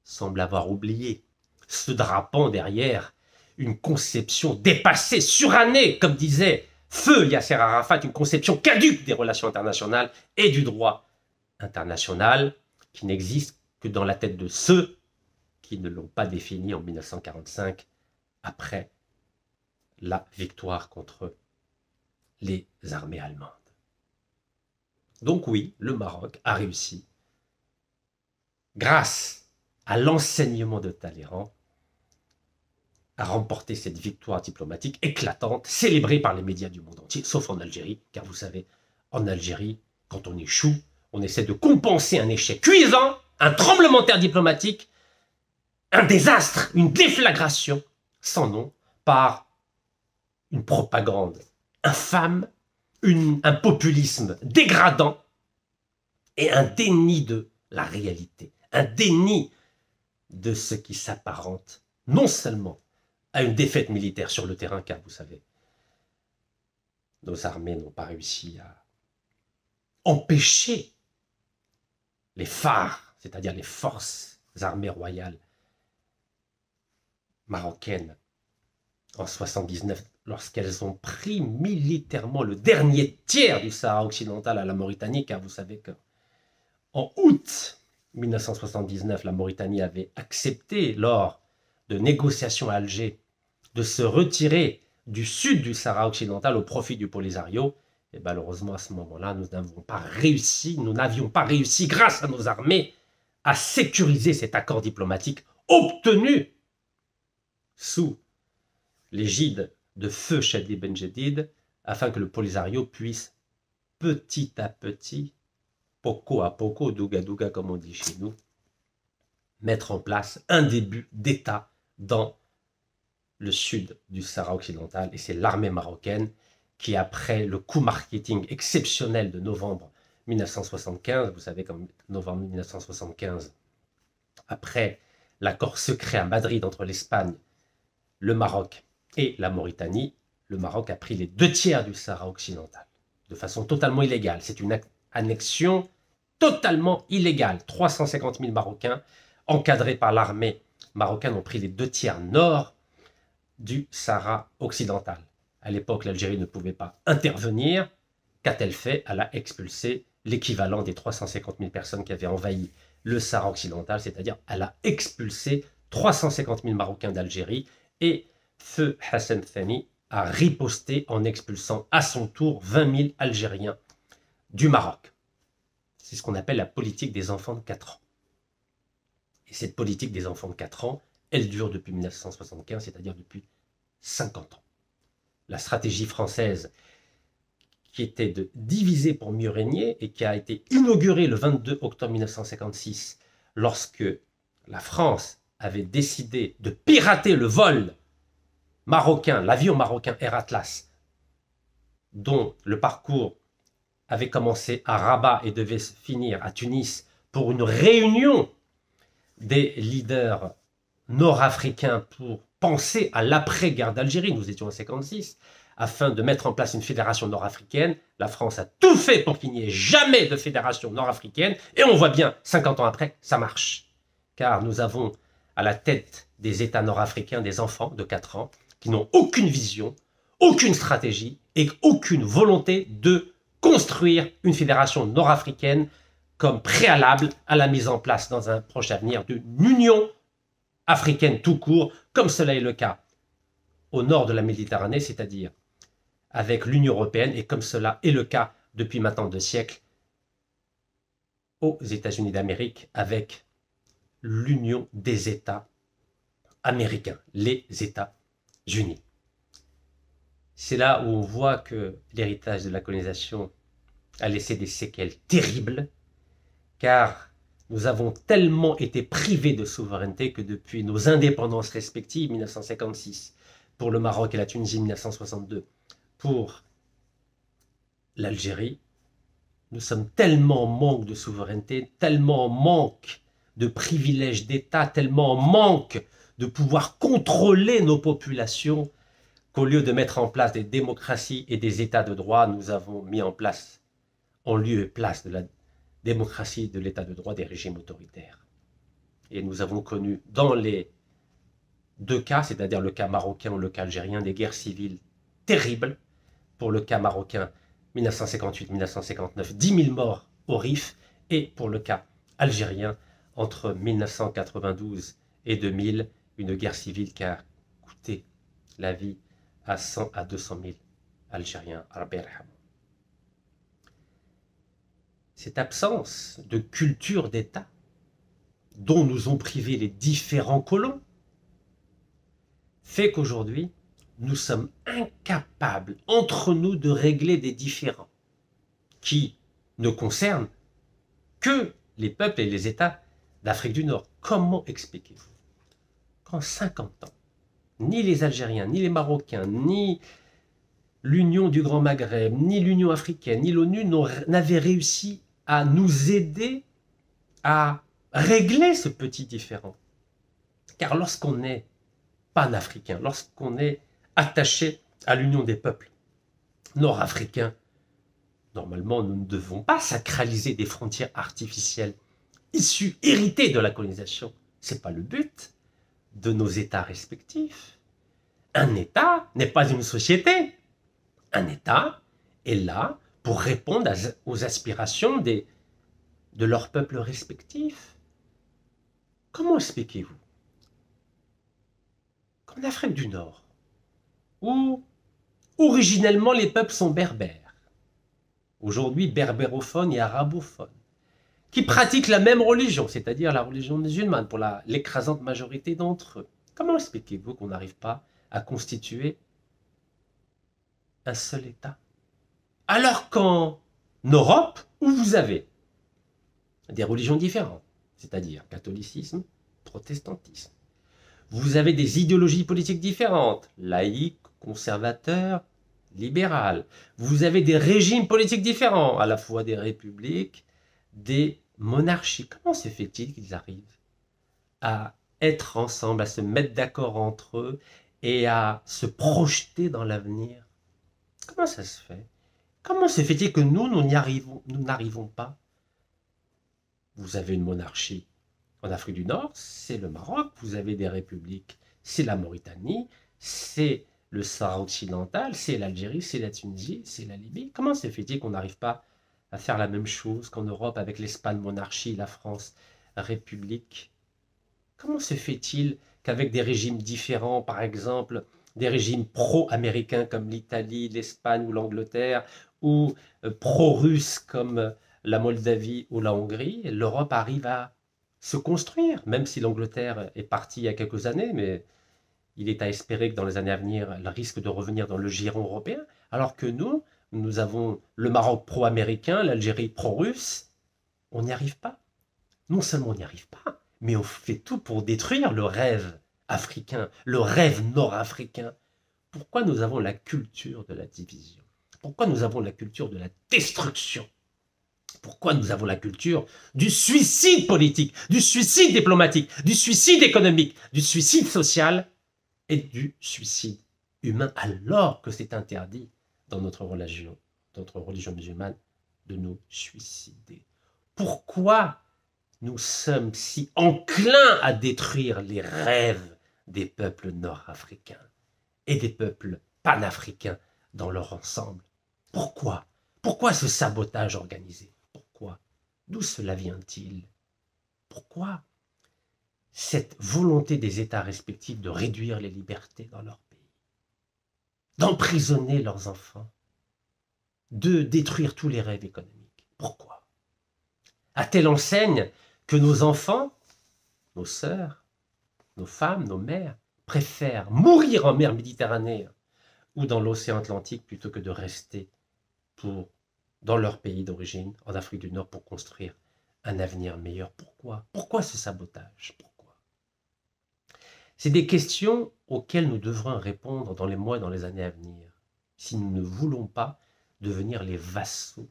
Speaker 1: semble avoir oublié, se drapant derrière une conception dépassée, surannée, comme disait Feu Yasser Arafat, une conception caduque des relations internationales et du droit international, qui n'existe que dans la tête de ceux qui ne l'ont pas défini en 1945, après la victoire contre les armées allemandes. Donc oui, le Maroc a réussi, grâce à l'enseignement de Talleyrand, à remporter cette victoire diplomatique éclatante, célébrée par les médias du monde entier, sauf en Algérie, car vous savez, en Algérie, quand on échoue, on essaie de compenser un échec cuisant, un tremblement de terre diplomatique, un désastre, une déflagration sans nom, par une propagande infâme, un populisme dégradant et un déni de la réalité, un déni de ce qui s'apparente non seulement à une défaite militaire sur le terrain, car vous savez, nos armées n'ont pas réussi à empêcher les phares, c'est-à-dire les forces armées royales marocaines en 1979, lorsqu'elles ont pris militairement le dernier tiers du Sahara occidental à la Mauritanie, car vous savez qu'en août 1979, la Mauritanie avait accepté, lors de négociations à Alger, de se retirer du sud du Sahara occidental au profit du Polisario. Et malheureusement, à ce moment-là, nous n'avions pas réussi, grâce à nos armées, à sécuriser cet accord diplomatique obtenu sous l'égide de Feu Chadli Benjedid, afin que le Polisario puisse petit à petit, poco à poco, douga douga comme on dit chez nous, mettre en place un début d'État dans le sud du Sahara occidental. Et c'est l'armée marocaine qui après le coup marketing exceptionnel de novembre 1975, vous savez qu'en novembre 1975, après l'accord secret à Madrid entre l'Espagne, le Maroc et la Mauritanie, le Maroc a pris les 2/3 du Sahara occidental, de façon totalement illégale. C'est une annexion totalement illégale. 350 000 Marocains, encadrés par l'armée marocaine, ont pris les 2/3 nord du Sahara occidental. À l'époque, l'Algérie ne pouvait pas intervenir. Qu'a-t-elle fait? Elle a expulsé l'équivalent des 350 000 personnes qui avaient envahi le Sahara occidental, c'est-à-dire elle a expulsé 350 000 Marocains d'Algérie et feu Hassan Thani a riposté en expulsant à son tour 20 000 Algériens du Maroc. C'est ce qu'on appelle la politique des enfants de 4 ans. Et cette politique des enfants de 4 ans, elle dure depuis 1975, c'est-à-dire depuis 50 ans. La stratégie française qui était de diviser pour mieux régner et qui a été inaugurée le 22 octobre 1956 lorsque la France avait décidé de pirater le vol marocain, l'avion marocain Air Atlas, dont le parcours avait commencé à Rabat et devait se finir à Tunis pour une réunion des leaders nord-africains pour penser à l'après-guerre d'Algérie. Nous étions en 1956. Afin de mettre en place une fédération nord-africaine, la France a tout fait pour qu'il n'y ait jamais de fédération nord-africaine. Et on voit bien, 50 ans après, ça marche. Car nous avons à la tête des États nord-africains des enfants de 4 ans qui n'ont aucune vision, aucune stratégie et aucune volonté de construire une fédération nord-africaine comme préalable à la mise en place dans un proche avenir d'une union africaine tout court, comme cela est le cas au nord de la Méditerranée, c'est-à-dire avec l'Union européenne, et comme cela est le cas depuis maintenant 2 siècles aux États-Unis d'Amérique, avec l'Union des États américains, les États-Unis. C'est là où on voit que l'héritage de la colonisation a laissé des séquelles terribles, car nous avons tellement été privés de souveraineté que depuis nos indépendances respectives, 1956, pour le Maroc et la Tunisie, 1962, pour l'Algérie, nous sommes tellement en manque de souveraineté, tellement en manque de privilèges d'État, tellement en manque de pouvoir contrôler nos populations, qu'au lieu de mettre en place des démocraties et des États de droit, nous avons mis en place, en lieu et place de la démocratie, de l'État de droit, des régimes autoritaires. Et nous avons connu dans les 2 cas, c'est-à-dire le cas marocain ou le cas algérien, des guerres civiles terribles. Pour le cas marocain, 1958-1959, 10 000 morts au Rif, et pour le cas algérien, entre 1992 et 2000, une guerre civile qui a coûté la vie à 100 à 200 000 Algériens. Cette absence de culture d'État dont nous ont privé les différents colons fait qu'aujourd'hui, nous sommes incapables entre nous de régler des différends qui ne concernent que les peuples et les États d'Afrique du Nord. Comment expliquez-vous qu'en 50 ans, ni les Algériens, ni les Marocains, ni l'Union du Grand Maghreb, ni l'Union africaine, ni l'ONU n'avaient réussi à nous aider à régler ce petit différend? Car lorsqu'on est panafricain, lorsqu'on est attaché à l'union des peuples nord-africains, normalement, nous ne devons pas sacraliser des frontières artificielles issues, héritées de la colonisation. Ce n'est pas le but de nos États respectifs. Un État n'est pas une société. Un État est là pour répondre aux aspirations de leurs peuples respectifs. Comment expliquez-vous qu'en Afrique du Nord, où originellement les peuples sont berbères, aujourd'hui berbérophones et arabophones, qui pratiquent la même religion, c'est-à-dire la religion musulmane pour l'écrasante majorité d'entre eux, comment expliquez-vous qu'on n'arrive pas à constituer un seul État? Alors qu'en Europe, où vous avez des religions différentes, c'est-à-dire catholicisme, protestantisme, vous avez des idéologies politiques différentes, laïques, conservateurs, libérales. Vous avez des régimes politiques différents, à la fois des républiques, des monarchies. Comment se fait-il qu'ils arrivent à être ensemble, à se mettre d'accord entre eux et à se projeter dans l'avenir? Comment ça se fait? Comment se fait-il que nous n'arrivons pas? Vous avez une monarchie en Afrique du Nord, c'est le Maroc. Vous avez des républiques, c'est la Mauritanie, c'est le Sahara occidental, c'est l'Algérie, c'est la Tunisie, c'est la Libye. Comment se fait-il qu'on n'arrive pas à faire la même chose qu'en Europe avec l'Espagne monarchie, la France république? Comment se fait-il qu'avec des régimes différents, par exemple des régimes pro-américains comme l'Italie, l'Espagne ou l'Angleterre, ou pro-russes comme la Moldavie ou la Hongrie, l'Europe arrive à se construire, même si l'Angleterre est partie il y a quelques années, mais il est à espérer que dans les années à venir, elle risque de revenir dans le giron européen, alors que nous avons le Maroc pro-américain, l'Algérie pro-russe, on n'y arrive pas. Non seulement on n'y arrive pas, mais on fait tout pour détruire le rêve africain, le rêve nord-africain. Pourquoi nous avons la culture de la division? Pourquoi nous avons la culture de la destruction? Pourquoi nous avons la culture du suicide politique, du suicide diplomatique, du suicide économique, du suicide social et du suicide humain, alors que c'est interdit dans notre religion musulmane de nous suicider? Pourquoi nous sommes si enclins à détruire les rêves des peuples nord-africains et des peuples panafricains dans leur ensemble? Pourquoi? Pourquoi ce sabotage organisé? Pourquoi? D'où cela vient-il? Pourquoi cette volonté des États respectifs de réduire les libertés dans leur pays, d'emprisonner leurs enfants, de détruire tous les rêves économiques? Pourquoi? À telle enseigne que nos enfants, nos sœurs, nos femmes, nos mères préfèrent mourir en mer Méditerranée ou dans l'océan Atlantique plutôt que de rester dans leur pays d'origine, en Afrique du Nord, pour construire un avenir meilleur. Pourquoi? Pourquoi ce sabotage? Pourquoi? C'est des questions auxquelles nous devrons répondre dans les mois et dans les années à venir, si nous ne voulons pas devenir les vassaux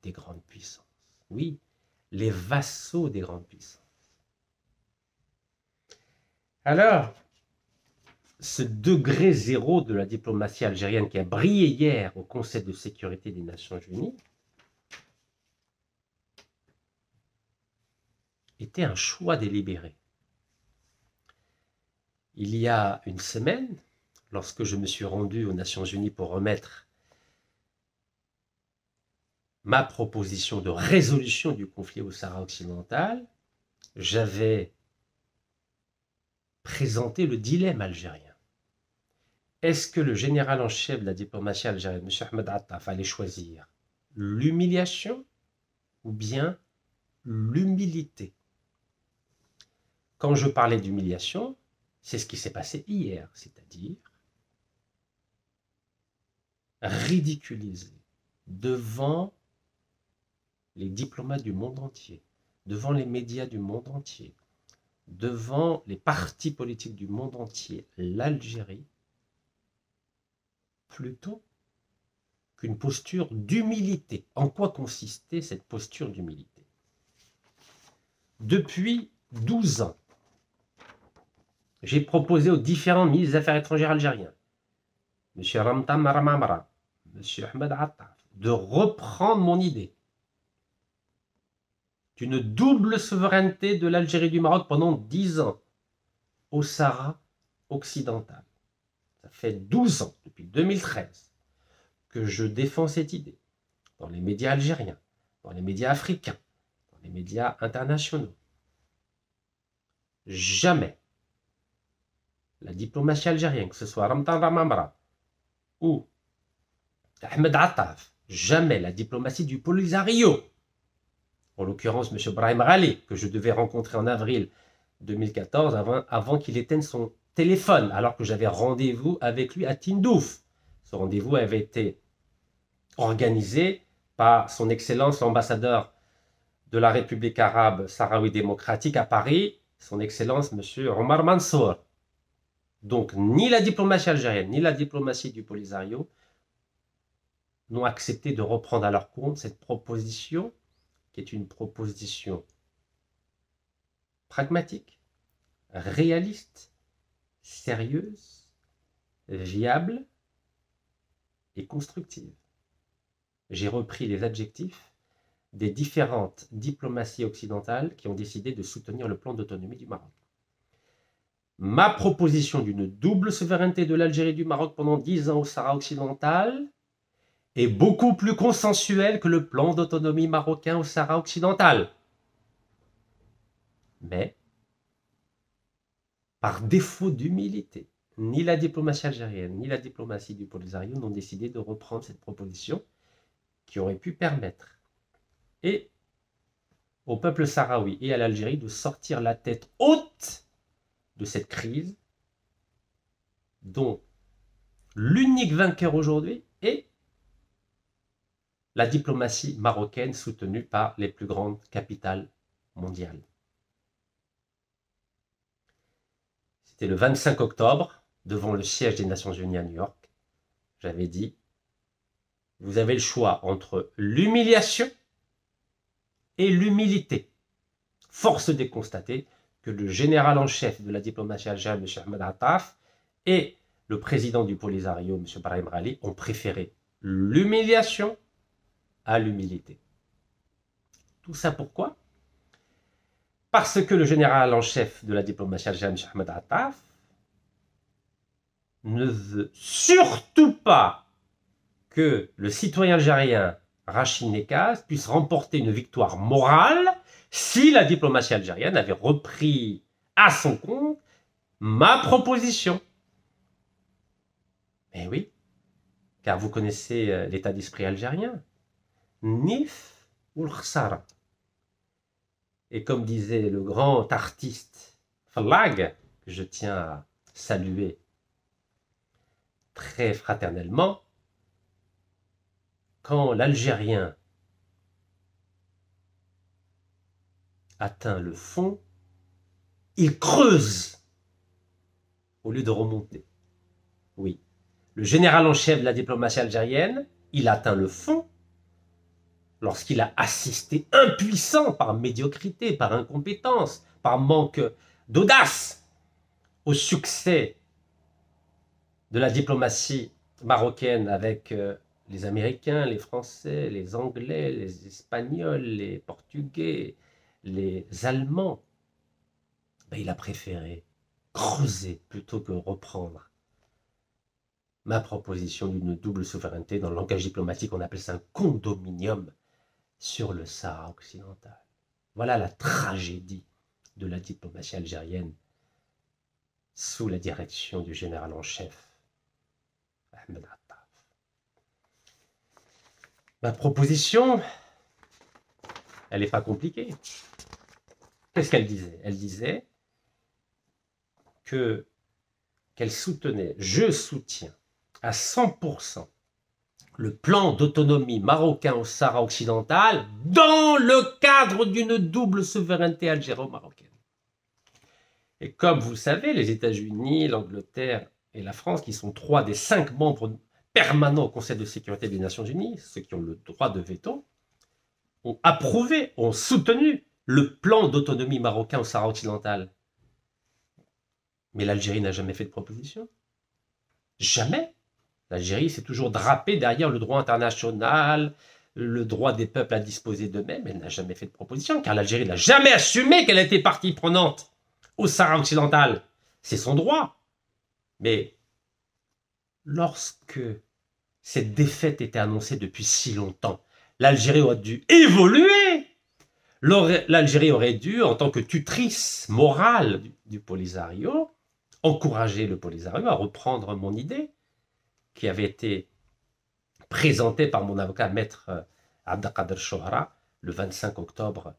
Speaker 1: des grandes puissances. Oui, les vassaux des grandes puissances. Alors, ce degré zéro de la diplomatie algérienne qui a brillé hier au Conseil de sécurité des Nations Unies était un choix délibéré. Il y a une semaine, lorsque je me suis rendu aux Nations Unies pour remettre ma proposition de résolution du conflit au Sahara occidental, j'avais présenté le dilemme algérien. Est-ce que le général en chef de la diplomatie algérienne, M. Ahmed Attaf, allait choisir l'humiliation ou bien l'humilité? Quand je parlais d'humiliation, c'est ce qui s'est passé hier, c'est-à-dire ridiculiser devant les diplomates du monde entier, devant les médias du monde entier, devant les partis politiques du monde entier, l'Algérie, plutôt qu'une posture d'humilité. En quoi consistait cette posture d'humilité? Depuis 12 ans, j'ai proposé aux différents ministres des Affaires étrangères algériens, M. Ramtan Maramamra, M. Ahmed Attaf, de reprendre mon idée d'une double souveraineté de l'Algérie et du Maroc pendant 10 ans au Sahara occidental. Ça fait 12 ans, depuis 2013, que je défends cette idée dans les médias algériens, dans les médias africains, dans les médias internationaux. Jamais la diplomatie algérienne, que ce soit Ramtan Ramamra ou Ahmed Attaf, jamais la diplomatie du Polisario, en l'occurrence M. Brahim Ghali, que je devais rencontrer en avril 2014, avant qu'il éteigne son téléphone, alors que j'avais rendez-vous avec lui à Tindouf. Ce rendez-vous avait été organisé par son Excellence l'ambassadeur de la République arabe sahraoui démocratique à Paris, son Excellence M. Omar Mansour. Donc ni la diplomatie algérienne, ni la diplomatie du Polisario n'ont accepté de reprendre à leur compte cette proposition, qui est une proposition pragmatique, réaliste, sérieuse, viable et constructive. J'ai repris les adjectifs des différentes diplomaties occidentales qui ont décidé de soutenir le plan d'autonomie du Maroc. Ma proposition d'une double souveraineté de l'Algérie et du Maroc pendant 10 ans au Sahara occidental est beaucoup plus consensuelle que le plan d'autonomie marocain au Sahara occidental. Mais, par défaut d'humilité, ni la diplomatie algérienne, ni la diplomatie du Polisario n'ont décidé de reprendre cette proposition qui aurait pu permettre et au peuple sahraoui et à l'Algérie de sortir la tête haute de cette crise dont l'unique vainqueur aujourd'hui est la diplomatie marocaine soutenue par les plus grandes capitales mondiales. C'était le 25 octobre, devant le siège des Nations Unies à New York. J'avais dit, vous avez le choix entre l'humiliation et l'humilité. Force est de constater que le général en chef de la diplomatie algérienne, M. Ahmed Attaf, et le président du Polisario, M. Brahim Rali, ont préféré l'humiliation à l'humilité. Tout ça pourquoi? Parce que le général en chef de la diplomatie algérienne, M. Ahmed Attaf, ne veut surtout pas que le citoyen algérien Rachid Nekaz puisse remporter une victoire morale si la diplomatie algérienne avait repris à son compte ma proposition. Eh oui, car vous connaissez l'état d'esprit algérien. Nif ou l'khsara. Et comme disait le grand artiste Fallag, que je tiens à saluer très fraternellement, quand l'Algérien atteint le fond, il creuse au lieu de remonter. Oui, le général en chef de la diplomatie algérienne, il atteint le fond lorsqu'il a assisté impuissant par médiocrité, par incompétence, par manque d'audace au succès de la diplomatie marocaine avec les Américains, les Français, les Anglais, les Espagnols, les Portugais, les Allemands. Ben, il a préféré creuser plutôt que reprendre ma proposition d'une double souveraineté. Dans le langage diplomatique, on appelle ça un condominium sur le Sahara occidental. Voilà la tragédie de la diplomatie algérienne sous la direction du général en chef Ahmed Attaf. Ma proposition, elle n'est pas compliquée. Qu'est-ce qu'elle disait? Elle disait qu'elle soutenait, je soutiens à 100% le plan d'autonomie marocain au Sahara occidental dans le cadre d'une double souveraineté algéro-marocaine. Et comme vous le savez, les États-Unis, l'Angleterre et la France, qui sont 3 des 5 membres permanents au Conseil de sécurité des Nations Unies, ceux qui ont le droit de veto, ont approuvé, ont soutenu le plan d'autonomie marocain au Sahara occidental. Mais l'Algérie n'a jamais fait de proposition. Jamais. L'Algérie s'est toujours drapée derrière le droit international, le droit des peuples à disposer d'eux-mêmes. Elle n'a jamais fait de proposition, car l'Algérie n'a jamais assumé qu'elle était partie prenante au Sahara occidental. C'est son droit. Mais lorsque cette défaite était annoncée depuis si longtemps, l'Algérie aurait dû évoluer. L'Algérie aurait dû, en tant que tutrice morale du Polisario, encourager le Polisario à reprendre mon idée qui avait été présentée par mon avocat maître Abdelkader Chouhara le 25 octobre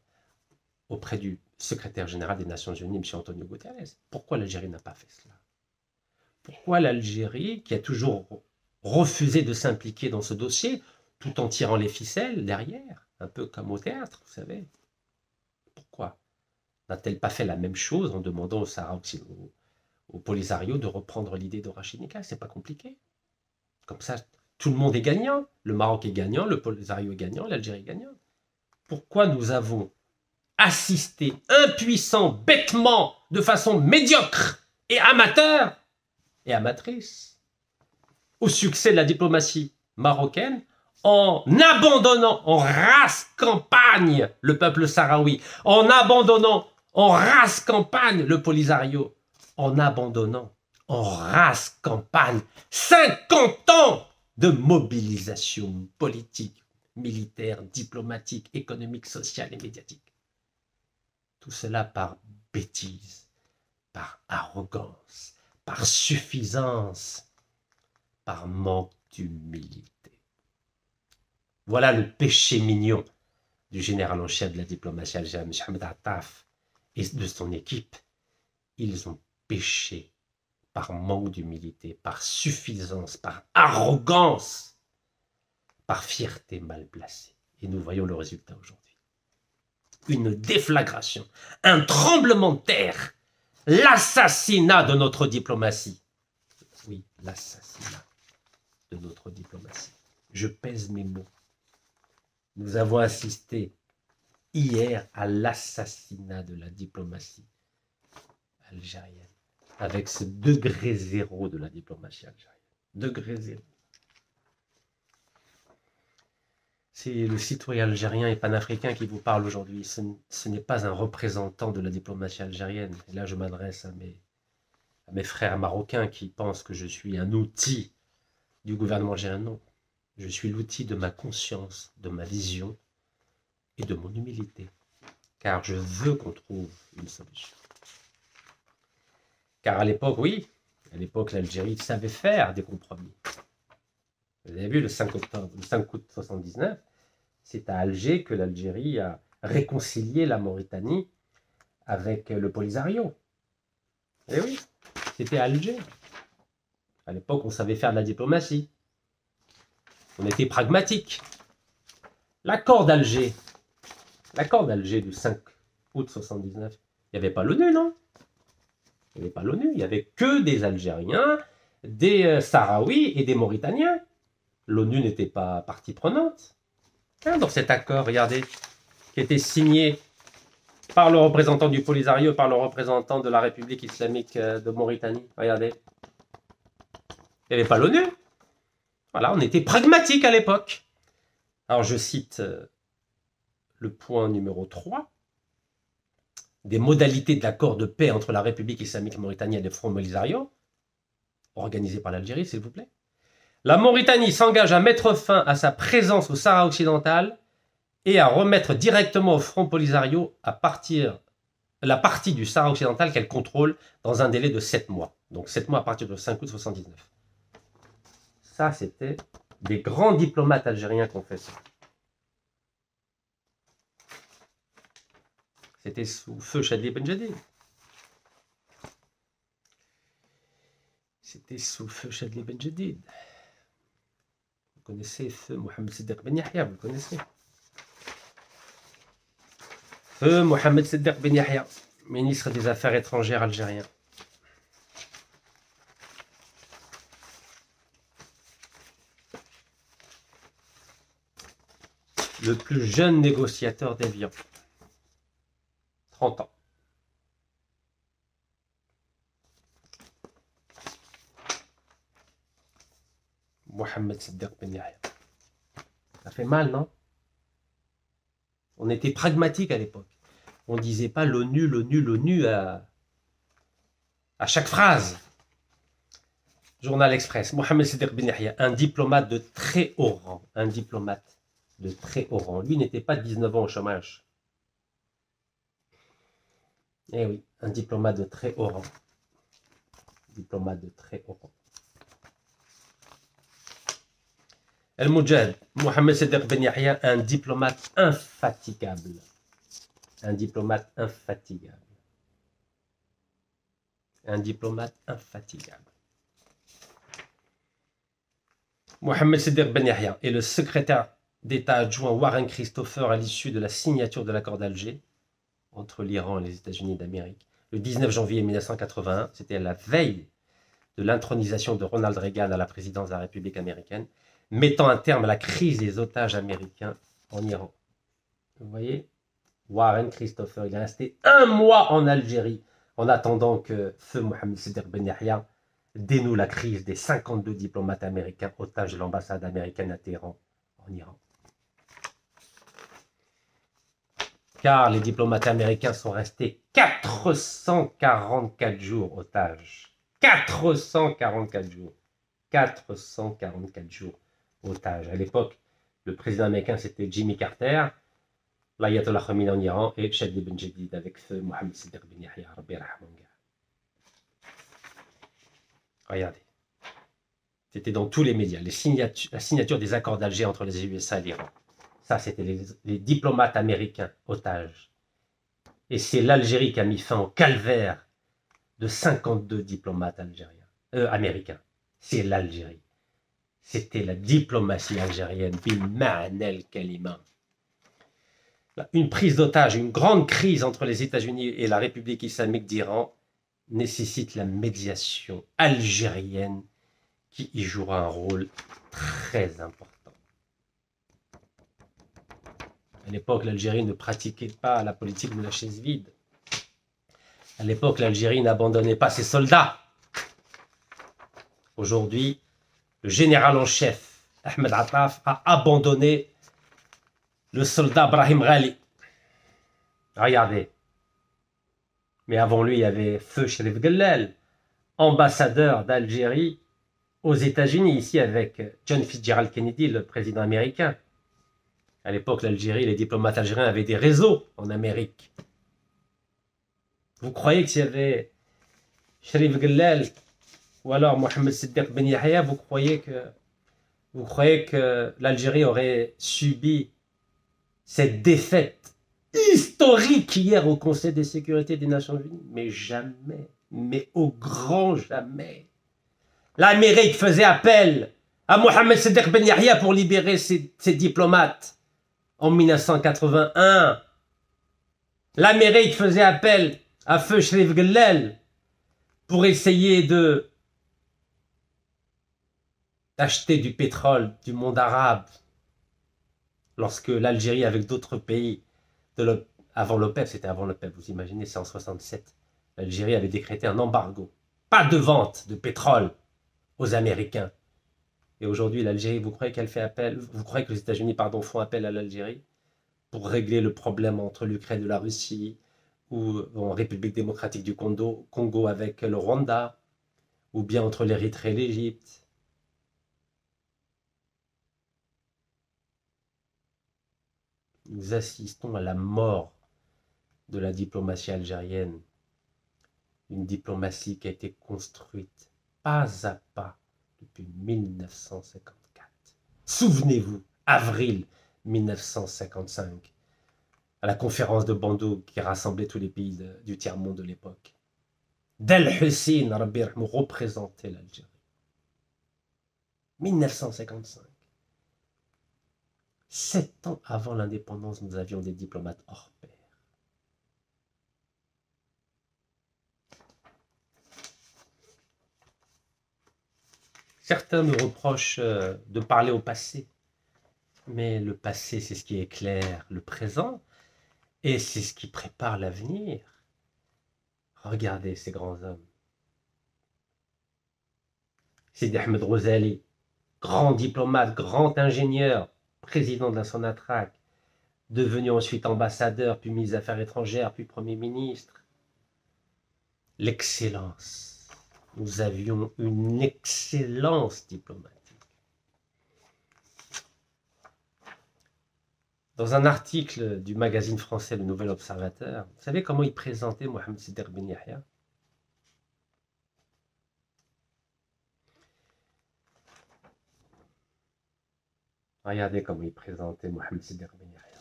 Speaker 1: auprès du secrétaire général des Nations Unies, M. Antonio Guterres. Pourquoi l'Algérie n'a pas fait cela? Pourquoi l'Algérie, qui a toujours refusé de s'impliquer dans ce dossier, tout en tirant les ficelles derrière, un peu comme au théâtre, vous savez? Pourquoi n'a-t-elle pas fait la même chose en demandant au Sahara au Polisario de reprendre l'idée de Rachid Nekaz? C'est pas compliqué. Comme ça, Tout le monde est gagnant. Le Maroc est gagnant, le Polisario est gagnant, l'Algérie est gagnant. Pourquoi nous avons assisté impuissants, bêtement, de façon médiocre et amateur et amatrice au succès de la diplomatie marocaine en abandonnant en race campagne le peuple sahraoui, en abandonnant en race campagne le Polisario, en abandonnant en race campagne 50 ans de mobilisation politique, militaire, diplomatique, économique, sociale et médiatique. Tout cela par bêtise, par arrogance, par suffisance, par manque d'humilité. Voilà le péché mignon du général en chef de la diplomatie algérienne, M. Hamad Attaf, et de son équipe. Ils ont péché par manque d'humilité, par suffisance, par arrogance, par fierté mal placée. Et nous voyons le résultat aujourd'hui. Une déflagration, un tremblement de terre, l'assassinat de notre diplomatie. Oui, l'assassinat de notre diplomatie. Je pèse mes mots. Nous avons assisté hier à l'assassinat de la diplomatie algérienne, avec ce degré zéro de la diplomatie algérienne. Degré zéro. C'est le citoyen algérien et panafricain qui vous parle aujourd'hui. Ce n'est pas un représentant de la diplomatie algérienne. Et là, je m'adresse à mes frères marocains qui pensent que je suis un outil du gouvernement algérien. Non. Je suis l'outil de ma conscience, de ma vision et de mon humilité. Car je veux qu'on trouve une solution. Car à l'époque, oui, à l'époque, l'Algérie savait faire des compromis. Vous avez vu, le 5 août 1979, c'est à Alger que l'Algérie a réconcilié la Mauritanie avec le Polisario. Eh oui, c'était à Alger. À l'époque, on savait faire de la diplomatie. On était pragmatique. L'accord d'Alger du 5 août 79, il n'y avait pas l'ONU, non? Il n'y avait pas l'ONU, il n'y avait que des Algériens, des Sahraouis et des Mauritaniens. L'ONU n'était pas partie prenante. Dans cet accord, regardez, qui était signé par le représentant du Polisario, par le représentant de la République islamique de Mauritanie. Regardez. Il n'y avait pas l'ONU. Voilà, on était pragmatique à l'époque. Alors je cite le point numéro 3. Des modalités de l'accord de paix entre la République islamique mauritanienne et le Front Polisario, organisé par l'Algérie, s'il vous plaît. La Mauritanie s'engage à mettre fin à sa présence au Sahara occidental et à remettre directement au Front Polisario la partie du Sahara occidental qu'elle contrôle dans un délai de 7 mois. Donc 7 mois à partir du 5 août 79. Ça, c'était des grands diplomates algériens qui ont fait ça. C'était sous feu Chadli Ben Jadid. C'était sous feu Chadli Ben Jadid. Vous connaissez feu Mohamed Siddiq Ben Yahya, vous le connaissez. Feu Mohamed Siddiq Ben Yahya, ministre des Affaires étrangères algérien. Le plus jeune négociateur d'Évian. 30 ans. Mohamed Siddiq Ben Yahya. Ça fait mal, non? On était pragmatique à l'époque. On ne disait pas l'ONU, l'ONU, l'ONU à chaque phrase. Journal Express. Mohamed Siddiq Ben Yahya, un diplomate de très haut rang. Un diplomate de très haut rang. Lui n'était pas de 19 ans au chômage. Eh oui, un diplomate de très haut rang. Diplomate de très haut rang. El-Moujad, Mohamed Siddiq Ben Yahya, un diplomate infatigable. Un diplomate infatigable. Un diplomate infatigable. Mohamed Siddiq Ben Yahya est le secrétaire d'État adjoint Warren Christopher à l'issue de la signature de l'accord d'Alger entre l'Iran et les États-Unis d'Amérique. Le 19 janvier 1981, c'était à la veille de l'intronisation de Ronald Reagan à la présidence de la République américaine. mettant un terme à la crise des otages américains en Iran. Vous voyez, Warren Christopher, il est resté 1 mois en Algérie en attendant que feu Mohamed Siddiq Ben Yahya dénoue la crise des 52 diplomates américains otages de l'ambassade américaine à Téhéran en Iran. Car les diplomates américains sont restés 444 jours otages. 444 jours. 444 jours otages. À l'époque, le président américain, c'était Jimmy Carter, l'ayatollah Khomeini en Iran et Shadi Ben Jedid avec feu Mohamed Siddiq Ben Yahya. Regardez. C'était dans tous les médias. La signature des accords d'Alger entre les USA et l'Iran. Ça, c'était les diplomates américains otages. Et c'est l'Algérie qui a mis fin au calvaire de 52 diplomates américains. C'est l'Algérie. C'était la diplomatie algérienne. Bil-ma'anel kalima. Une prise d'otage, une grande crise entre les États-Unis et la République islamique d'Iran nécessite la médiation algérienne qui y jouera un rôle très important. À l'époque, l'Algérie ne pratiquait pas la politique de la chaise vide. À l'époque, l'Algérie n'abandonnait pas ses soldats. Aujourd'hui, le général en chef, Ahmed Attaf, a abandonné le soldat Brahim Ghali. Regardez. Mais avant lui, il y avait feu Cherif Gellel, ambassadeur d'Algérie aux États-Unis, ici avec John Fitzgerald Kennedy, le président américain. À l'époque, l'Algérie, les diplomates algériens avaient des réseaux en Amérique. Vous croyez que s'il y avait Cherif Gellel ou alors Mohamed Siddiq Ben Yahya, vous croyez que l'Algérie aurait subi cette défaite historique hier au Conseil de sécurité des Nations Unies? Mais jamais, mais au grand jamais. L'Amérique faisait appel à Mohamed Siddiq Ben Yahya pour libérer ses diplomates en 1981. L'Amérique faisait appel à feu Cherif Gellel pour essayer d'acheter du pétrole du monde arabe lorsque l'Algérie avec d'autres pays avant l'OPEP, c'était avant l'OPEP, vous imaginez, c'est en 67, l'Algérie avait décrété un embargo, pas de vente de pétrole aux Américains. Et aujourd'hui, l'Algérie, vous croyez qu'elle fait appel, vous croyez que les États-Unis, font appel à l'Algérie pour régler le problème entre l'Ukraine et la Russie, ou en République démocratique du Congo avec le Rwanda, ou bien entre l'Érythrée et l'Égypte? Nous assistons à la mort de la diplomatie algérienne, une diplomatie qui a été construite pas à pas depuis 1954. Souvenez-vous, avril 1955, à la conférence de Bandung qui rassemblait tous les pays du tiers-monde de l'époque. Del Hussein, Rabbi Rahmou, représentait l'Algérie. 1955. 7 ans avant l'indépendance, nous avions des diplomates hors pair. Certains me reprochent de parler au passé. Mais le passé, c'est ce qui éclaire le présent et c'est ce qui prépare l'avenir. Regardez ces grands hommes. Sidi Ahmed Rosali, grand diplomate, grand ingénieur, président de la Sonatrach, devenu ensuite ambassadeur, puis ministre des Affaires étrangères, puis Premier ministre. L'excellence. Nous avions une excellence diplomatique. Dans un article du magazine français Le Nouvel Observateur, vous savez comment il présentait Mohamed Siddiq Ben Yahya? Regardez comment il présentait Mohamed Siddiq Ben Yahya.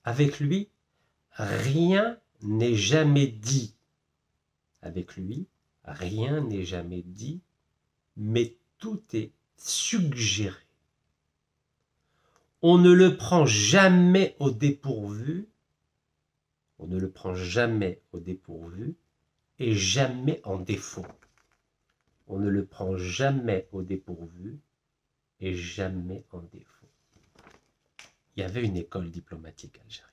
Speaker 1: Avec lui, rien n'est jamais dit. Avec lui, rien n'est jamais dit, mais tout est suggéré. On ne le prend jamais au dépourvu, on ne le prend jamais au dépourvu et jamais en défaut. On ne le prend jamais au dépourvu et jamais en défaut. Il y avait une école diplomatique algérienne.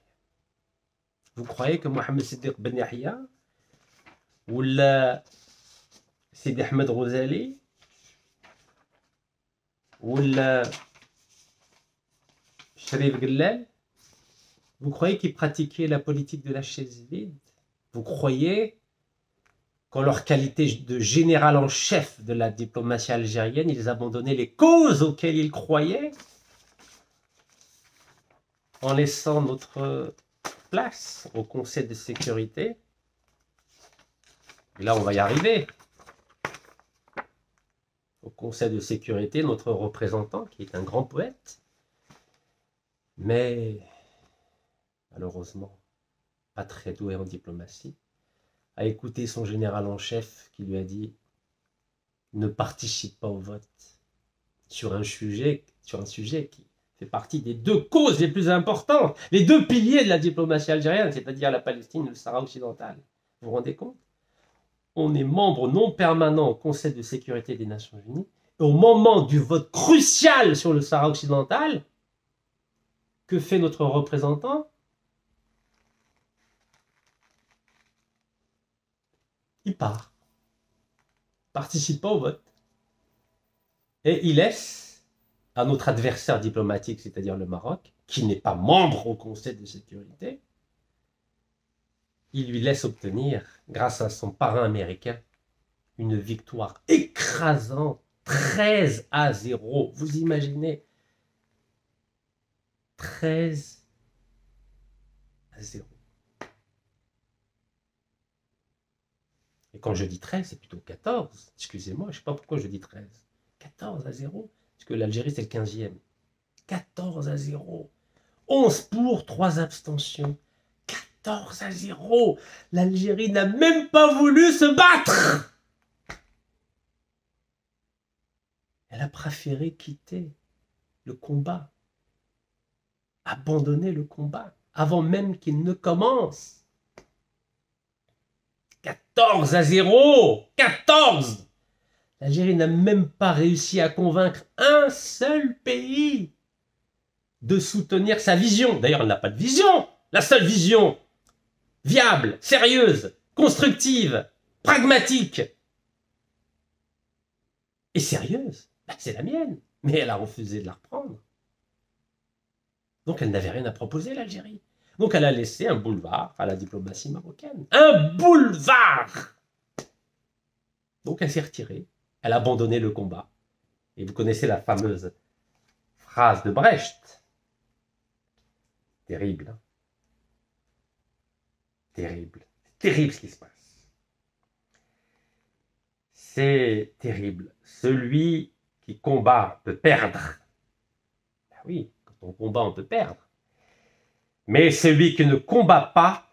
Speaker 1: Vous croyez que Mohamed Siddiq Ben Yahya ou Sidi Ahmed Ghazali ou Sherif Gellal, vous croyez qu'ils pratiquaient la politique de la chaise vide? Vous croyez qu'en leur qualité de général en chef de la diplomatie algérienne, ils abandonnaient les causes auxquelles ils croyaient en laissant notre place au Conseil de sécurité? Et là, on va y arriver. Au Conseil de sécurité, notre représentant, qui est un grand poète, mais malheureusement pas très doué en diplomatie, a écouté son général en chef qui lui a dit « Ne participe pas au vote sur un sujet qui fait partie des deux causes les plus importantes, les deux piliers de la diplomatie algérienne, c'est-à-dire la Palestine et le Sahara occidental. » Vous vous rendez compte? On est membre non permanent au Conseil de sécurité des Nations Unies, et au moment du vote crucial sur le Sahara occidental, que fait notre représentant? Il part, participe pas au vote, et il laisse à notre adversaire diplomatique, c'est-à-dire le Maroc, qui n'est pas membre au Conseil de sécurité, il lui laisse obtenir, grâce à son parrain américain, une victoire écrasante, 13-0. Vous imaginez, 13-0. Et quand je dis 13, c'est plutôt 14. Excusez-moi, je ne sais pas pourquoi je dis 13. 14-0, parce que l'Algérie, c'est le 15e. 14-0. 11 pour, 3 abstentions. 14-0. L'Algérie n'a même pas voulu se battre. Elle a préféré quitter le combat, abandonner le combat, avant même qu'il ne commence. 14-0. 14. L'Algérie n'a même pas réussi à convaincre un seul pays de soutenir sa vision. D'ailleurs, elle n'a pas de vision. La seule vision viable, sérieuse, constructive, pragmatique et sérieuse, c'est la mienne. Mais elle a refusé de la reprendre. Donc elle n'avait rien à proposer, l'Algérie. Donc elle a laissé un boulevard à la diplomatie marocaine. Un boulevard! Donc elle s'est retirée. Elle a abandonné le combat. Et vous connaissez la fameuse phrase de Brecht. Terrible. Hein? Terrible. Terrible ce qui se passe. C'est terrible. Celui qui combat peut perdre. Ben oui, quand on combat, on peut perdre. Mais celui qui ne combat pas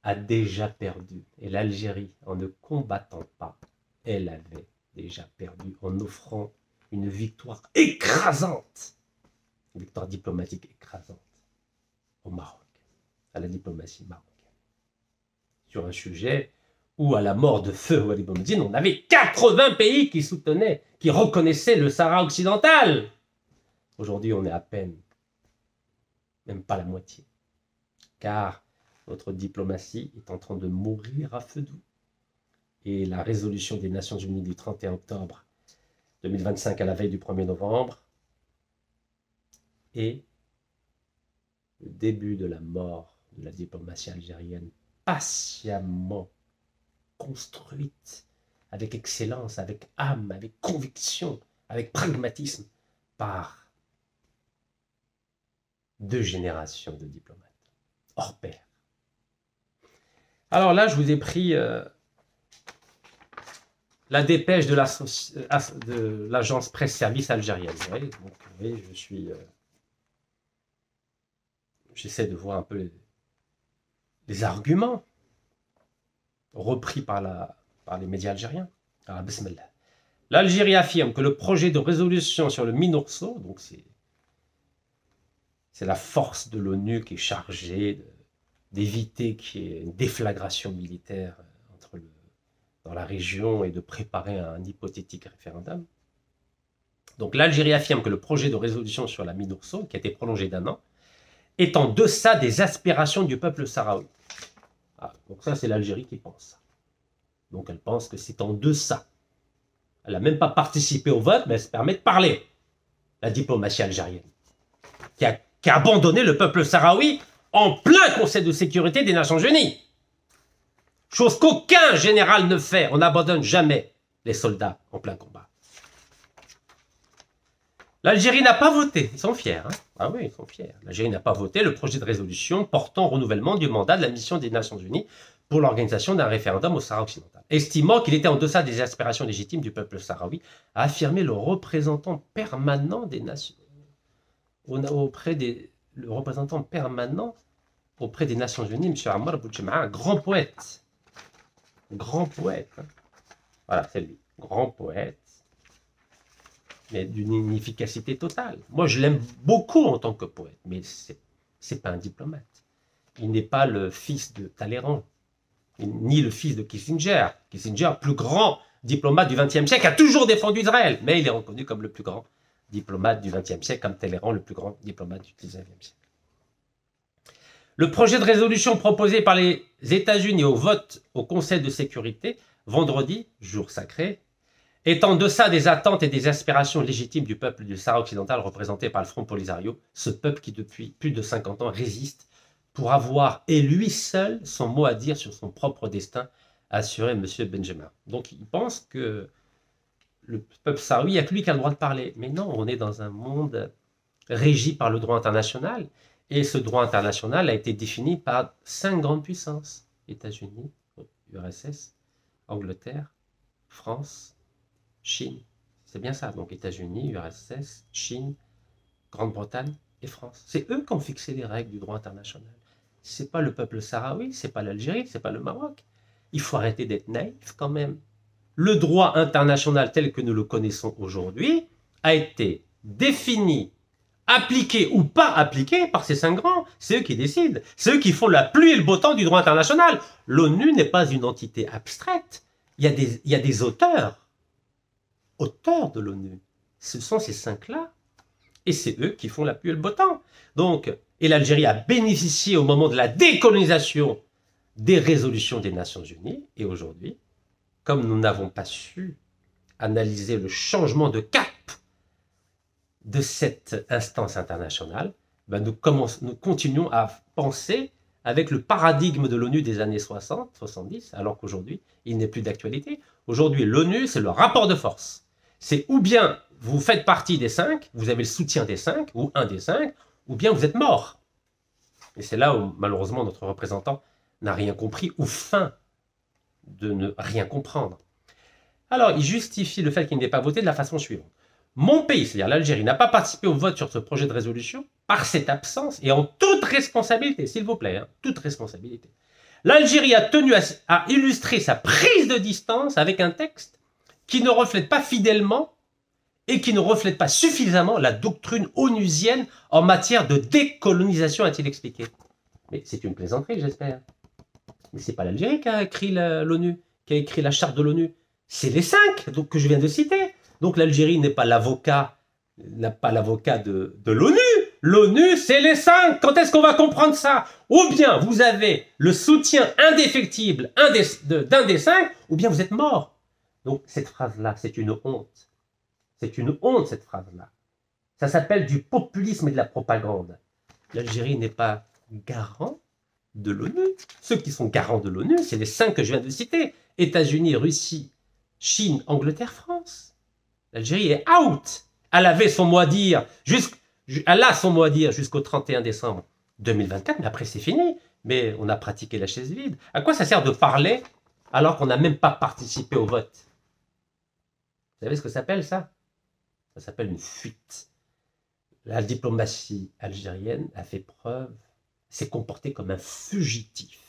Speaker 1: a déjà perdu. Et l'Algérie, en ne combattant pas, elle avait déjà perdu en offrant une victoire écrasante, une victoire diplomatique écrasante au Maroc, à la diplomatie marocaine. Sur un sujet où, à la mort de feu Walid Boumediene, on avait 80 pays qui soutenaient, qui reconnaissaient le Sahara occidental. Aujourd'hui, on est à peine, même pas la moitié. Car notre diplomatie est en train de mourir à feu doux. Et la résolution des Nations Unies du 31 octobre 2025 à la veille du 1er novembre est le début de la mort de la diplomatie algérienne, patiemment construite, avec excellence, avec âme, avec conviction, avec pragmatisme, par 2 générations de diplomates, hors pair. Alors là, je vous ai pris la dépêche de l'agence presse-service algérienne. Vous voyez, donc, vous voyez, je suis... j'essaie de voir un peu les arguments repris par les médias algériens. Alors, bismillah. L'Algérie affirme que le projet de résolution sur le Minurso, donc c'est la force de l'ONU qui est chargée d'éviter qu'il y ait une déflagration militaire dans la région et de préparer un hypothétique référendum. Donc l'Algérie affirme que le projet de résolution sur la MINURSO, qui a été prolongé d'1 an, est en deçà des aspirations du peuple sahraoui. Ah, donc ça, c'est l'Algérie qui pense ça. Donc elle pense que c'est en deçà. Elle n'a même pas participé au vote, mais elle se permet de parler. La diplomatie algérienne, qui a abandonné le peuple sahraoui en plein Conseil de sécurité des Nations Unies. Chose qu'aucun général ne fait. On n'abandonne jamais les soldats en plein combat. L'Algérie n'a pas voté. Ils sont fiers. Hein, ah oui, ils sont fiers. L'Algérie n'a pas voté le projet de résolution portant renouvellement du mandat de la mission des Nations Unies pour l'organisation d'un référendum au Sahara occidental. Estimant qu'il était en deçà des aspirations légitimes du peuple sahraoui, a affirmé le représentant permanent des Nations le représentant permanent auprès des Nations Unies, M. Ammar Boutchema, un grand poète. Grand poète. Hein. Voilà, c'est lui. Grand poète. Mais d'une inefficacité totale. Moi, je l'aime beaucoup en tant que poète, mais c'est pas un diplomate. Il n'est pas le fils de Talleyrand, ni le fils de Kissinger. Kissinger, plus grand diplomate du XXe siècle, a toujours défendu Israël, mais il est reconnu comme le plus grand diplomate du XXe siècle, comme Talleyrand, le plus grand diplomate du XIXe siècle. Le projet de résolution proposé par les États-Unis au vote au Conseil de sécurité, vendredi, jour sacré, est en deçà des attentes et des aspirations légitimes du peuple du Sahara occidental représenté par le Front Polisario, ce peuple qui depuis plus de 50 ans résiste pour avoir, et lui seul, son mot à dire sur son propre destin, a assuré M. Benjamin. Donc il pense que le peuple sahraoui, il n'y a que lui qui a le droit de parler. Mais non, on est dans un monde régi par le droit international, et ce droit international a été défini par 5 grandes puissances. États-Unis, URSS, Angleterre, France, Chine. C'est bien ça, donc États-Unis, URSS, Chine, Grande-Bretagne et France. C'est eux qui ont fixé les règles du droit international. C'est pas le peuple sahraoui, c'est pas l'Algérie, c'est pas le Maroc. Il faut arrêter d'être naïf quand même. Le droit international tel que nous le connaissons aujourd'hui a été défini, appliqué ou pas appliqué par ces 5 grands. C'est eux qui décident. C'est eux qui font la pluie et le beau temps du droit international. L'ONU n'est pas une entité abstraite. Il y a des auteurs de l'ONU. Ce sont ces 5-là. Et c'est eux qui font la pluie et le beau temps. Donc, et l'Algérie a bénéficié au moment de la décolonisation des résolutions des Nations Unies. Et aujourd'hui, comme nous n'avons pas su analyser le changement de cap de cette instance internationale, ben nous continuons à penser avec le paradigme de l'ONU des années 60, 70, alors qu'aujourd'hui, il n'est plus d'actualité. Aujourd'hui, l'ONU, c'est le rapport de force. C'est ou bien vous faites partie des 5, vous avez le soutien des 5, ou un des 5, ou bien vous êtes mort. Et c'est là où, malheureusement, notre représentant n'a rien compris, ou feint de ne rien comprendre. Alors, il justifie le fait qu'il n'ait pas voté de la façon suivante. Mon pays, c'est-à-dire l'Algérie, n'a pas participé au vote sur ce projet de résolution par cette absence et en toute responsabilité, s'il vous plaît, hein, toute responsabilité. L'Algérie a tenu à illustrer sa prise de distance avec un texte qui ne reflète pas fidèlement et qui ne reflète pas suffisamment la doctrine onusienne en matière de décolonisation, a-t-il expliqué. Mais c'est une plaisanterie, j'espère. Mais c'est pas l'Algérie qui a écrit l'ONU, qui a écrit la charte de l'ONU. C'est les 5 donc, que je viens de citer. Donc l'Algérie n'est pas l'avocat, n'a pas l'avocat de l'ONU. L'ONU, c'est les 5. Quand est-ce qu'on va comprendre ça? Ou bien vous avez le soutien indéfectible d'un des 5, ou bien vous êtes mort. Donc cette phrase-là, c'est une honte. C'est une honte, cette phrase-là. Ça s'appelle du populisme et de la propagande. L'Algérie n'est pas garant de l'ONU. Ceux qui sont garants de l'ONU, c'est les 5 que je viens de citer. États-Unis, Russie, Chine, Angleterre, France. L'Algérie est out. Elle avait son mot à dire jusqu'au 31 décembre 2024, mais après c'est fini. Mais on a pratiqué la chaise vide. À quoi ça sert de parler alors qu'on n'a même pas participé au vote? Vous savez ce que ça s'appelle ça? Ça s'appelle une fuite. La diplomatie algérienne a fait preuve, s'est comportée comme un fugitif.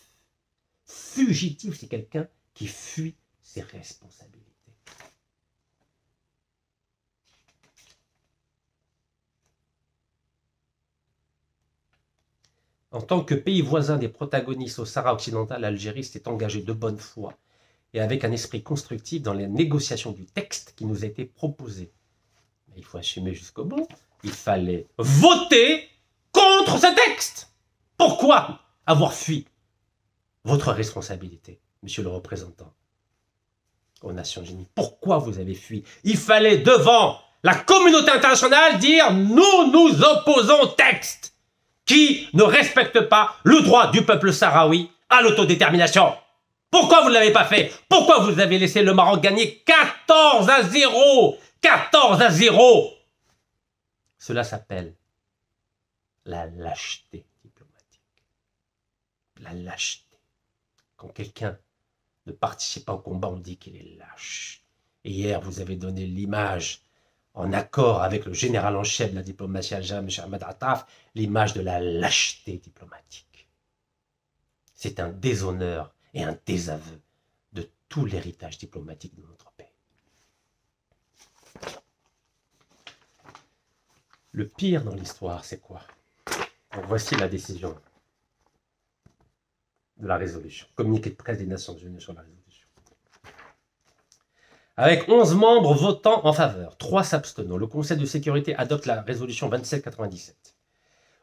Speaker 1: Fugitif, c'est quelqu'un qui fuit ses responsabilités. En tant que pays voisin des protagonistes au Sahara occidental, l'Algérie s'est engagée de bonne foi et avec un esprit constructif dans les négociations du texte qui nous a été proposé. il faut assumer jusqu'au bout, il fallait voter contre ce texte. Pourquoi avoir fui votre responsabilité, monsieur le représentant aux Nations Unies? Pourquoi vous avez fui? Il fallait devant la communauté internationale dire « Nous nous opposons au texte qui ne respecte pas le droit du peuple sahraoui à l'autodétermination ». Pourquoi vous ne l'avez pas fait? Pourquoi vous avez laissé le Maroc gagner 14-0? 14-0. Cela s'appelle la lâcheté diplomatique. La lâcheté. Quand quelqu'un ne participe pas au combat, on dit qu'il est lâche. Et hier, vous avez donné l'image, en accord avec le général en chef de la diplomatie algérienne, M. Ahmed Attaf, l'image de la lâcheté diplomatique. C'est un déshonneur et un désaveu de tout l'héritage diplomatique de notre pays. Le pire dans l'histoire, c'est quoi? Donc voici la décision de la résolution. Communiqué de presse des Nations Unies sur la résolution. Avec 11 membres votant en faveur, 3 s'abstenant, le Conseil de sécurité adopte la résolution 2797,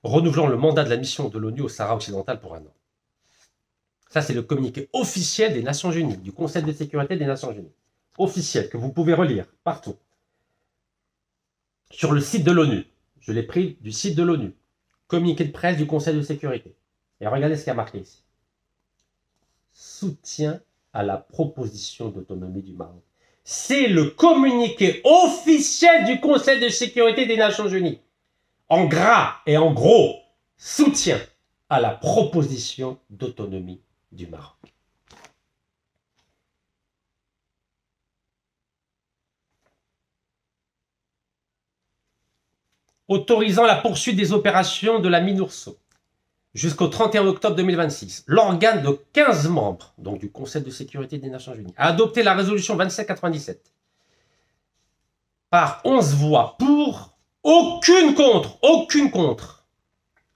Speaker 1: renouvelant le mandat de la mission de l'ONU au Sahara occidental pour 1 an. Ça, c'est le communiqué officiel des Nations Unies, du Conseil de sécurité des Nations Unies. Officiel, que vous pouvez relire partout. Sur le site de l'ONU. Je l'ai pris du site de l'ONU. Communiqué de presse du Conseil de sécurité. Et regardez ce qu'il y a marqué ici. Soutien à la proposition d'autonomie du Maroc. C'est le communiqué officiel du Conseil de sécurité des Nations Unies. En gras et en gros, soutien à la proposition d'autonomie du Maroc. Autorisant la poursuite des opérations de la MINURSO jusqu'au 31 octobre 2026, l'organe de 15 membres, donc du Conseil de sécurité des Nations Unies, a adopté la résolution 2797 par 11 voix pour, aucune contre,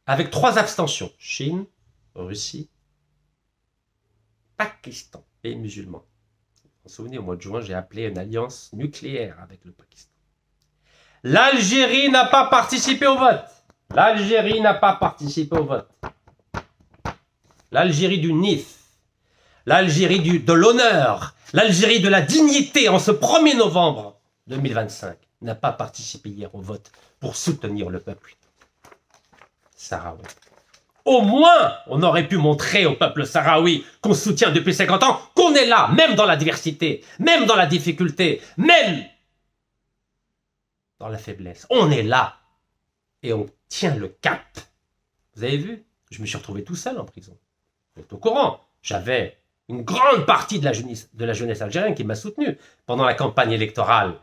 Speaker 1: avec 3 abstentions, Chine, Russie, Pakistan et musulmans. Vous vous souvenez, au mois de juin, j'ai appelé une alliance nucléaire avec le Pakistan. L'Algérie n'a pas participé au vote. L'Algérie n'a pas participé au vote. L'Algérie du NIF, l'Algérie de l'honneur, l'Algérie de la dignité en ce 1er novembre 2025 n'a pas participé hier au vote pour soutenir le peuple sahraoui. Au moins, on aurait pu montrer au peuple sahraoui qu'on soutient depuis 50 ans, qu'on est là, même dans la diversité, même dans la difficulté, même dans la faiblesse. On est là et on tient le cap. Vous avez vu? Je me suis retrouvé tout seul en prison. Vous êtes au courant. J'avais une grande partie de la jeunesse algérienne qui m'a soutenu pendant la campagne électorale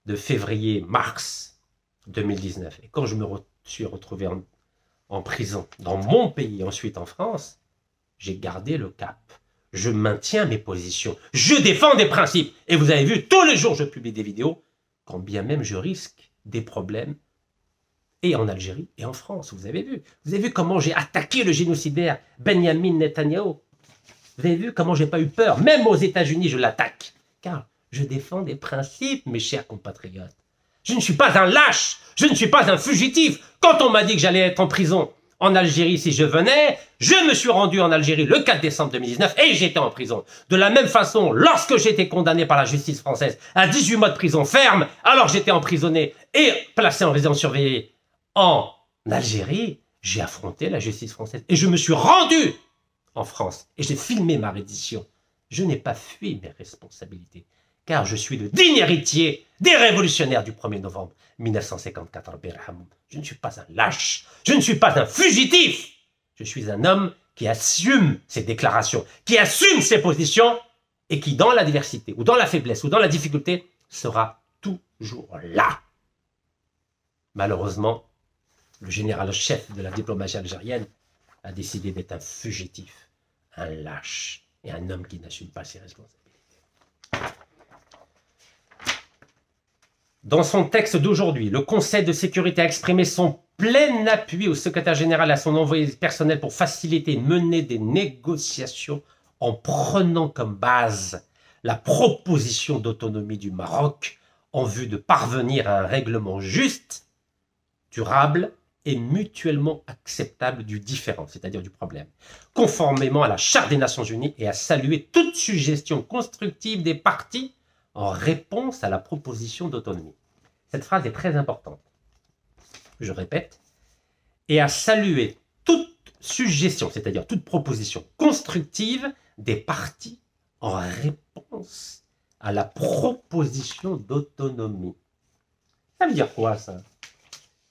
Speaker 1: de février-mars 2019. Et quand je me suis retrouvé en prison dans mon pays, ensuite en France, j'ai gardé le cap. Je maintiens mes positions. Je défends des principes. Et vous avez vu, tous les jours, je publie des vidéos, quand bien même je risque des problèmes, et en Algérie et en France. Vous avez vu comment j'ai attaqué le génocidaire Benyamin Netanyahou. Vous avez vu comment j'ai pas eu peur. Même aux États-Unis, je l'attaque. Car je défends des principes, mes chers compatriotes. Je ne suis pas un lâche. Je ne suis pas un fugitif. Quand on m'a dit que j'allais être en prison en Algérie si je venais, je me suis rendu en Algérie le 4 décembre 2019 et j'étais en prison. De la même façon, lorsque j'étais condamné par la justice française à 18 mois de prison ferme, alors j'étais emprisonné et placé en résidence surveillée en Algérie, j'ai affronté la justice française et je me suis rendu en France et j'ai filmé ma reddition. Je n'ai pas fui mes responsabilités car je suis le digne héritier des révolutionnaires du 1er novembre 1954. Je ne suis pas un lâche, je ne suis pas un fugitif. Je suis un homme qui assume ses déclarations, qui assume ses positions et qui, dans la diversité ou dans la faiblesse ou dans la difficulté, sera toujours là. Malheureusement, le général-chef de la diplomatie algérienne a décidé d'être un fugitif, un lâche et un homme qui n'assume pas ses responsabilités. Dans son texte d'aujourd'hui, le Conseil de sécurité a exprimé son plein appui au secrétaire général et à son envoyé personnel pour faciliter et mener des négociations en prenant comme base la proposition d'autonomie du Maroc en vue de parvenir à un règlement juste, durable et mutuellement acceptable du différend, c'est-à-dire du problème, conformément à la Charte des Nations Unies et à saluer toute suggestion constructive des parties en réponse à la proposition d'autonomie. Cette phrase est très importante. Je répète, et à saluer toute suggestion, c'est-à-dire toute proposition constructive des parties en réponse à la proposition d'autonomie. Ça veut dire quoi, ça?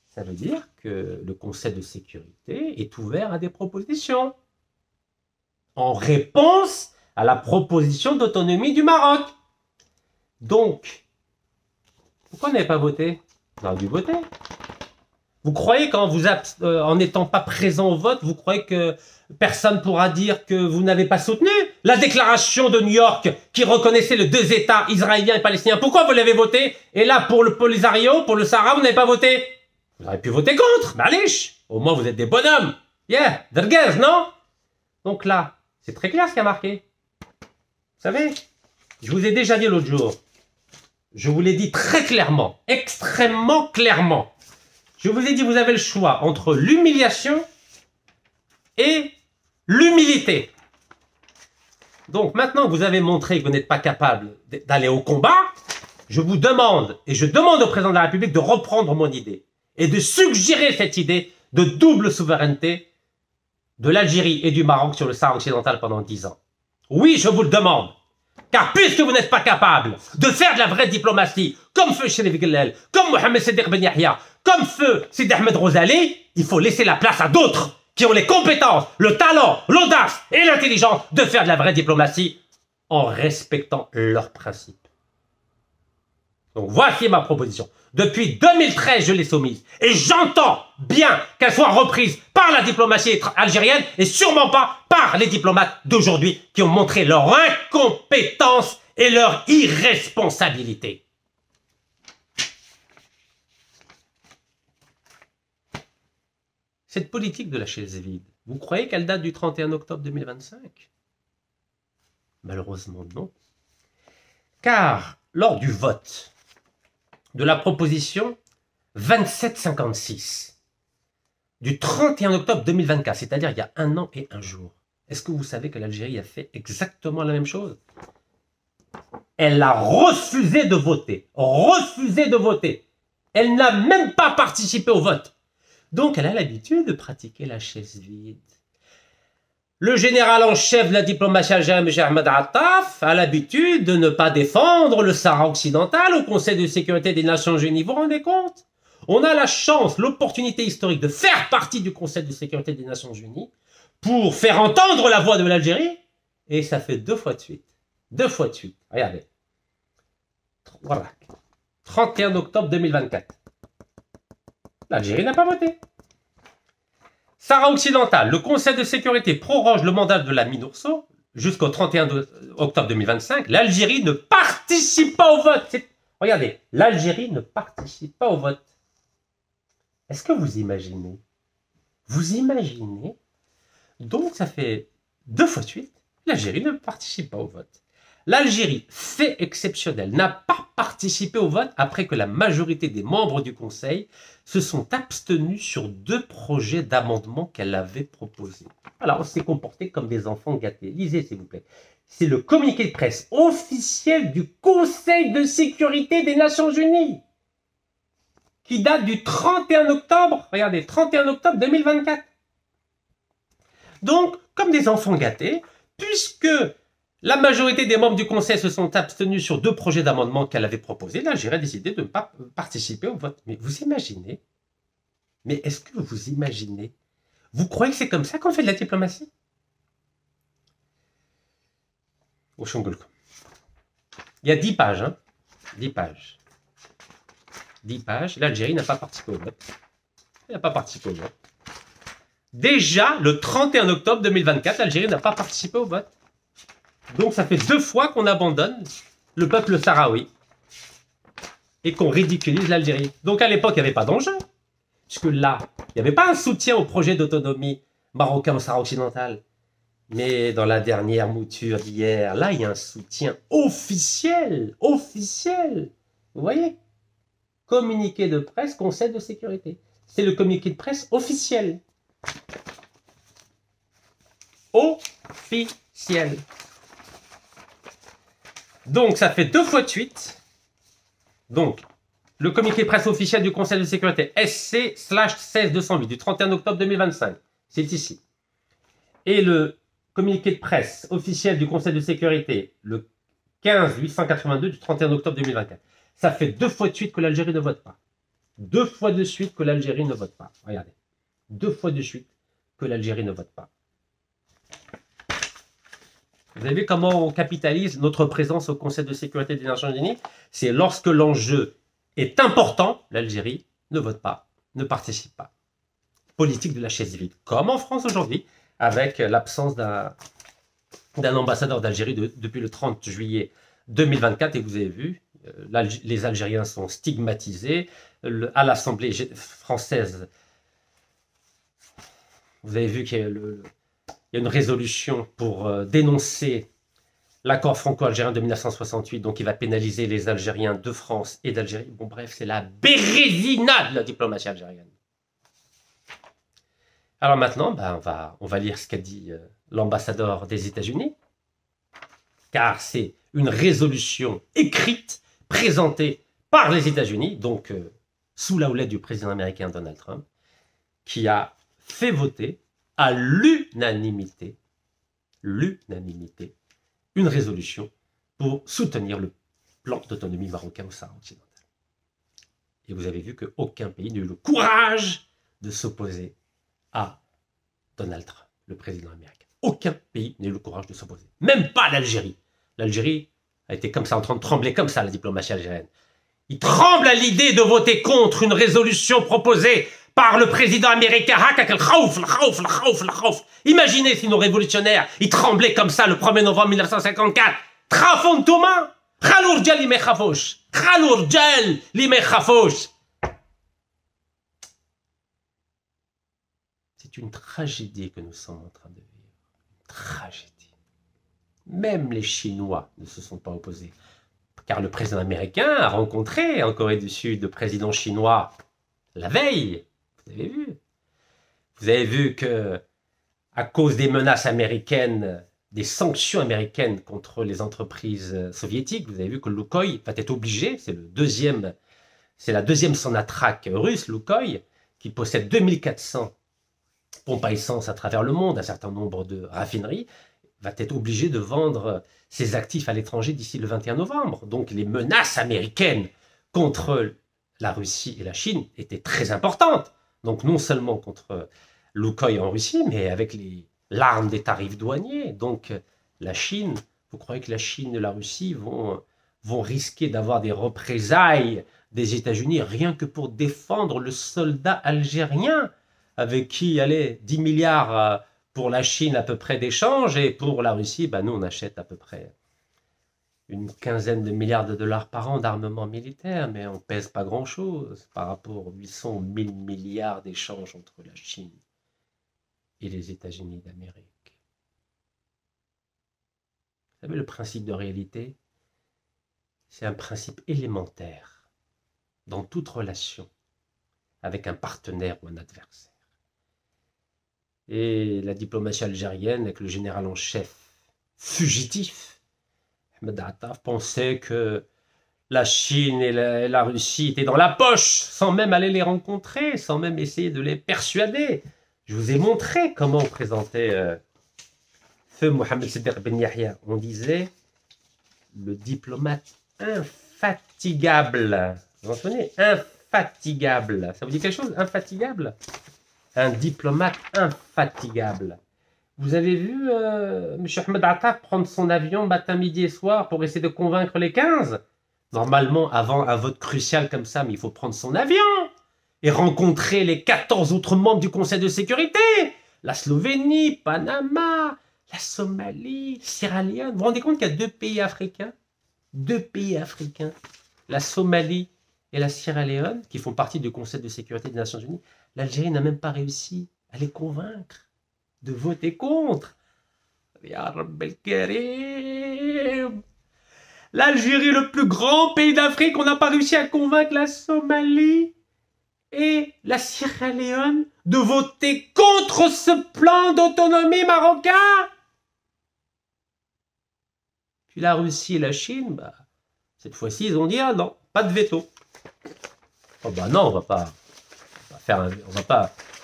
Speaker 1: Ça veut dire que le Conseil de sécurité est ouvert à des propositions en réponse à la proposition d'autonomie du Maroc. Donc, pourquoi vous n'avez pas voté? Vous avez dû voter. Vous croyez qu'en n'étant pas présent au vote, vous croyez que personne pourra dire que vous n'avez pas soutenu la déclaration de New York qui reconnaissait les deux États israéliens et palestiniens? Pourquoi vous l'avez voté? Et là, pour le Polisario, pour le Sahara, vous n'avez pas voté? Vous auriez pu voter contre, Malish. Au moins, vous êtes des bonhommes. Yeah, derguez, non? Donc là, c'est très clair ce qui a marqué. Vous savez, je vous ai déjà dit l'autre jour, je vous l'ai dit très clairement, extrêmement clairement. Je vous ai dit, vous avez le choix entre l'humiliation et l'humilité. Donc, maintenant que vous avez montré que vous n'êtes pas capable d'aller au combat, je vous demande, et je demande au président de la République de reprendre mon idée et de suggérer cette idée de double souveraineté de l'Algérie et du Maroc sur le Sahara occidental pendant 10 ans. Oui, je vous le demande. Car puisque vous n'êtes pas capable de faire de la vraie diplomatie, comme feu Chérif Guellel, comme Mohamed Sédir Ben Yahya, comme feu Sidi Ahmed Rosali, il faut laisser la place à d'autres qui ont les compétences, le talent, l'audace et l'intelligence de faire de la vraie diplomatie en respectant leurs principes. Donc voici ma proposition. Depuis 2013, je l'ai soumise. Et j'entends bien qu'elle soit reprise par la diplomatie algérienne et sûrement pas par les diplomates d'aujourd'hui qui ont montré leur incompétence et leur irresponsabilité. Cette politique de la chaise vide, vous croyez qu'elle date du 31 octobre 2025? Malheureusement non. Car lors du vote de la proposition 2756 du 31 octobre 2024, c'est-à-dire il y a 1 an et 1 jour, est-ce que vous savez que l'Algérie a fait exactement la même chose? Elle a refusé de voter. Refusé de voter. Elle n'a même pas participé au vote. Donc elle a l'habitude de pratiquer la chaise vide. Le général en chef de la diplomatie algérienne, M. Ahmed Attaf, a l'habitude de ne pas défendre le Sahara occidental au Conseil de sécurité des Nations Unies. Vous vous rendez compte? On a la chance, l'opportunité historique de faire partie du Conseil de sécurité des Nations Unies pour faire entendre la voix de l'Algérie. Et ça fait 2 fois de suite. 2 fois de suite. Regardez. Voilà. 31 octobre 2024. L'Algérie n'a pas voté. Sahara occidental, le Conseil de sécurité proroge le mandat de la MINURSO jusqu'au 31 octobre 2025. L'Algérie ne participe pas au vote. Regardez, l'Algérie ne participe pas au vote. Est-ce que vous imaginez? Vous imaginez? Donc ça fait 2 fois de suite, l'Algérie ne participe pas au vote. L'Algérie, fait exceptionnel, n'a pas participé au vote après que la majorité des membres du Conseil se sont abstenus sur 2 projets d'amendement qu'elle avait proposés. Alors, on s'est comporté comme des enfants gâtés. Lisez, s'il vous plaît. C'est le communiqué de presse officiel du Conseil de sécurité des Nations Unies qui date du 31 octobre, regardez, 31 octobre 2024. Donc, comme des enfants gâtés, puisque la majorité des membres du Conseil se sont abstenus sur 2 projets d'amendement qu'elle avait proposés, l'Algérie a décidé de ne pas participer au vote. Mais vous imaginez? Mais est-ce que vous imaginez? Vous croyez que c'est comme ça qu'on fait de la diplomatie? Au Chongolko. Il y a 10 pages, hein? 10 pages. 10 pages. L'Algérie n'a pas participé au vote. Elle n'a pas participé au vote. Déjà, le 31 octobre 2024, l'Algérie n'a pas participé au vote. Donc ça fait 2 fois qu'on abandonne le peuple sahraoui et qu'on ridiculise l'Algérie. Donc à l'époque, il n'y avait pas d'enjeu. Puisque là, il n'y avait pas un soutien au projet d'autonomie marocain au Sahara occidental. Mais dans la dernière mouture d'hier, là, il y a un soutien officiel Vous voyez? Communiqué de presse, Conseil de sécurité. C'est le communiqué de presse officiel. Officiel. Donc, ça fait 2 fois de suite. Donc, le communiqué de presse officiel du Conseil de sécurité SC/16208 du 31 octobre 2025. C'est ici. Et le communiqué de presse officiel du Conseil de sécurité, le 15-882 du 31 octobre 2024. Ça fait 2 fois de suite que l'Algérie ne vote pas. 2 fois de suite que l'Algérie ne vote pas. Regardez. 2 fois de suite que l'Algérie ne vote pas. Vous avez vu comment on capitalise notre présence au Conseil de sécurité des Nations Unies? C'est lorsque l'enjeu est important, l'Algérie ne vote pas, ne participe pas. Politique de la chaise vide, comme en France aujourd'hui, avec l'absence d'un ambassadeur d'Algérie depuis le 30 juillet 2024. Et vous avez vu, les Algériens sont stigmatisés. À l'Assemblée française, vous avez vu qu'il y a une résolution pour dénoncer l'accord franco-algérien de 1968, donc il va pénaliser les Algériens de France et d'Algérie. Bon bref, c'est la bérésina de la diplomatie algérienne. Alors maintenant, ben, on va lire ce qu'a dit l'ambassadeur des États-Unis, car c'est une résolution écrite, présentée par les États-Unis, donc sous la houlette du président américain Donald Trump, qui a fait voter à l'unanimité, une résolution pour soutenir le plan d'autonomie marocain au Sahara occidental. Et vous avez vu qu'aucun pays n'a eu le courage de s'opposer à Donald Trump, le président américain. Aucun pays n'a eu le courage de s'opposer. Même pas l'Algérie. L'Algérie a été comme ça, en train de trembler comme ça, la diplomatie algérienne. Il tremble à l'idée de voter contre une résolution proposée par le président américain. Imaginez si nos révolutionnaires, ils tremblaient comme ça le 1er novembre 1954. Trafontouma, Khalourjal li mekhafouch. Khalourjal li mekhafouch. C'est une tragédie que nous sommes en train de vivre. Une tragédie. Même les Chinois ne se sont pas opposés. Car le président américain a rencontré en Corée du Sud le président chinois la veille. Vous avez vu? Vous avez vu que, à cause des menaces américaines, des sanctions américaines contre les entreprises soviétiques, vous avez vu que Lukoil va être obligé, c'est la deuxième Sonatrach russe, Lukoil, qui possède 2400 pompes à essence à travers le monde, un certain nombre de raffineries, va être obligé de vendre ses actifs à l'étranger d'ici le 21 novembre. Donc les menaces américaines contre la Russie et la Chine étaient très importantes. Donc non seulement contre Lukoil en Russie, mais avec l'arme des tarifs douaniers. Donc la Chine, vous croyez que la Chine et la Russie vont risquer d'avoir des représailles des États-Unis rien que pour défendre le soldat algérien avec qui, allez, 10 milliards pour la Chine à peu près d'échanges, et pour la Russie, ben, nous on achète à peu près une quinzaine de milliards de dollars par an d'armement militaire, mais on pèse pas grand-chose par rapport aux 800 000 milliards d'échanges entre la Chine et les États-Unis d'Amérique. Vous savez, le principe de réalité, c'est un principe élémentaire dans toute relation avec un partenaire ou un adversaire. Et la diplomatie algérienne, avec le général en chef fugitif, Ahmed Attaf, pensait que la Chine et la Russie étaient dans la poche, sans même aller les rencontrer, sans même essayer de les persuader. Je vous ai montré comment on présentait feu Mohamed Séder Ben Yahya. On disait le diplomate infatigable. Vous en souvenez? Infatigable. Ça vous dit quelque chose? Infatigable? Un diplomate infatigable. Vous avez vu M. Ahmed Attaf prendre son avion matin, midi et soir pour essayer de convaincre les 15? Normalement, avant un vote crucial comme ça, mais il faut prendre son avion et rencontrer les 14 autres membres du Conseil de sécurité. La Slovénie, Panama, la Somalie, Sierra Leone. Vous vous rendez compte qu'il y a 2 pays africains? 2 pays africains. La Somalie et la Sierra Leone, qui font partie du Conseil de sécurité des Nations Unies. L'Algérie n'a même pas réussi à les convaincre de voter contre. Ya Rabb el-Karim. L'Algérie, le plus grand pays d'Afrique, on n'a pas réussi à convaincre la Somalie et la Sierra Leone de voter contre ce plan d'autonomie marocain. Puis la Russie et la Chine, bah, cette fois-ci, ils ont dit, ah non, pas de veto. Oh bah non, on